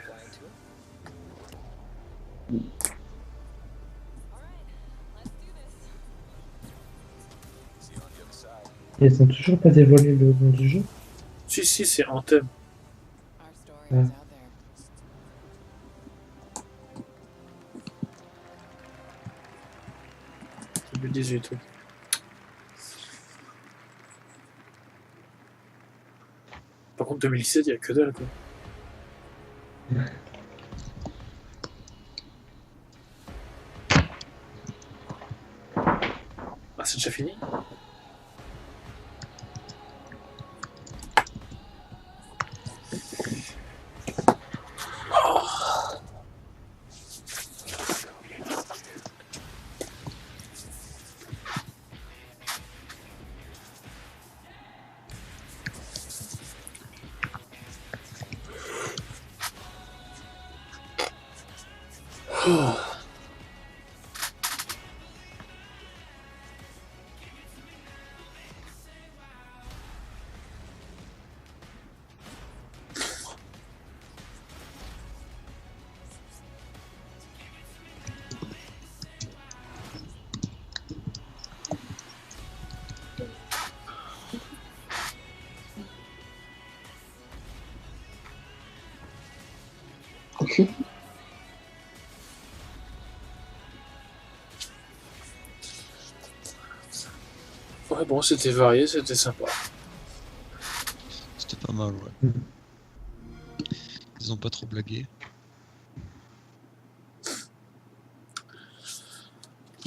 Ils ont toujours pas dévoilé le nom du jeu. Si, si, c'est Anthem. Ah. 2018, oui. Par contre, 2017, il n'y a que dalle, quoi. Ah, c'est déjà fini? Ouais, bon, c'était varié, c'était sympa. C'était pas mal, ouais. Ils ont pas trop blagué.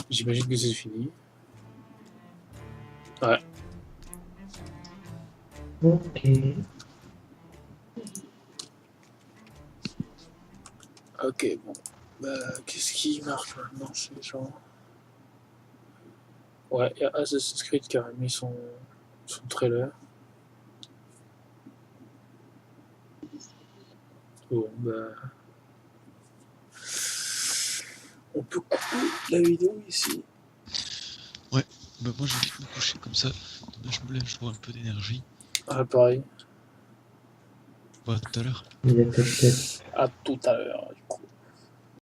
J'imagine que c'est fini. Ouais. Ok. Ok, bon. Bah, qu'est-ce qui marche maintenant? C'est genre... Ouais, il y a Assassin's Creed qui a mis son trailer. Bon, bah... On peut couper la vidéo ici. Ouais, bah moi je vais vite me coucher comme ça. Demain je me lève, je vois un peu d'énergie. Ah, pareil. Ouais, à tout à l'heure. Il y a peut-être... À tout à l'heure, du coup.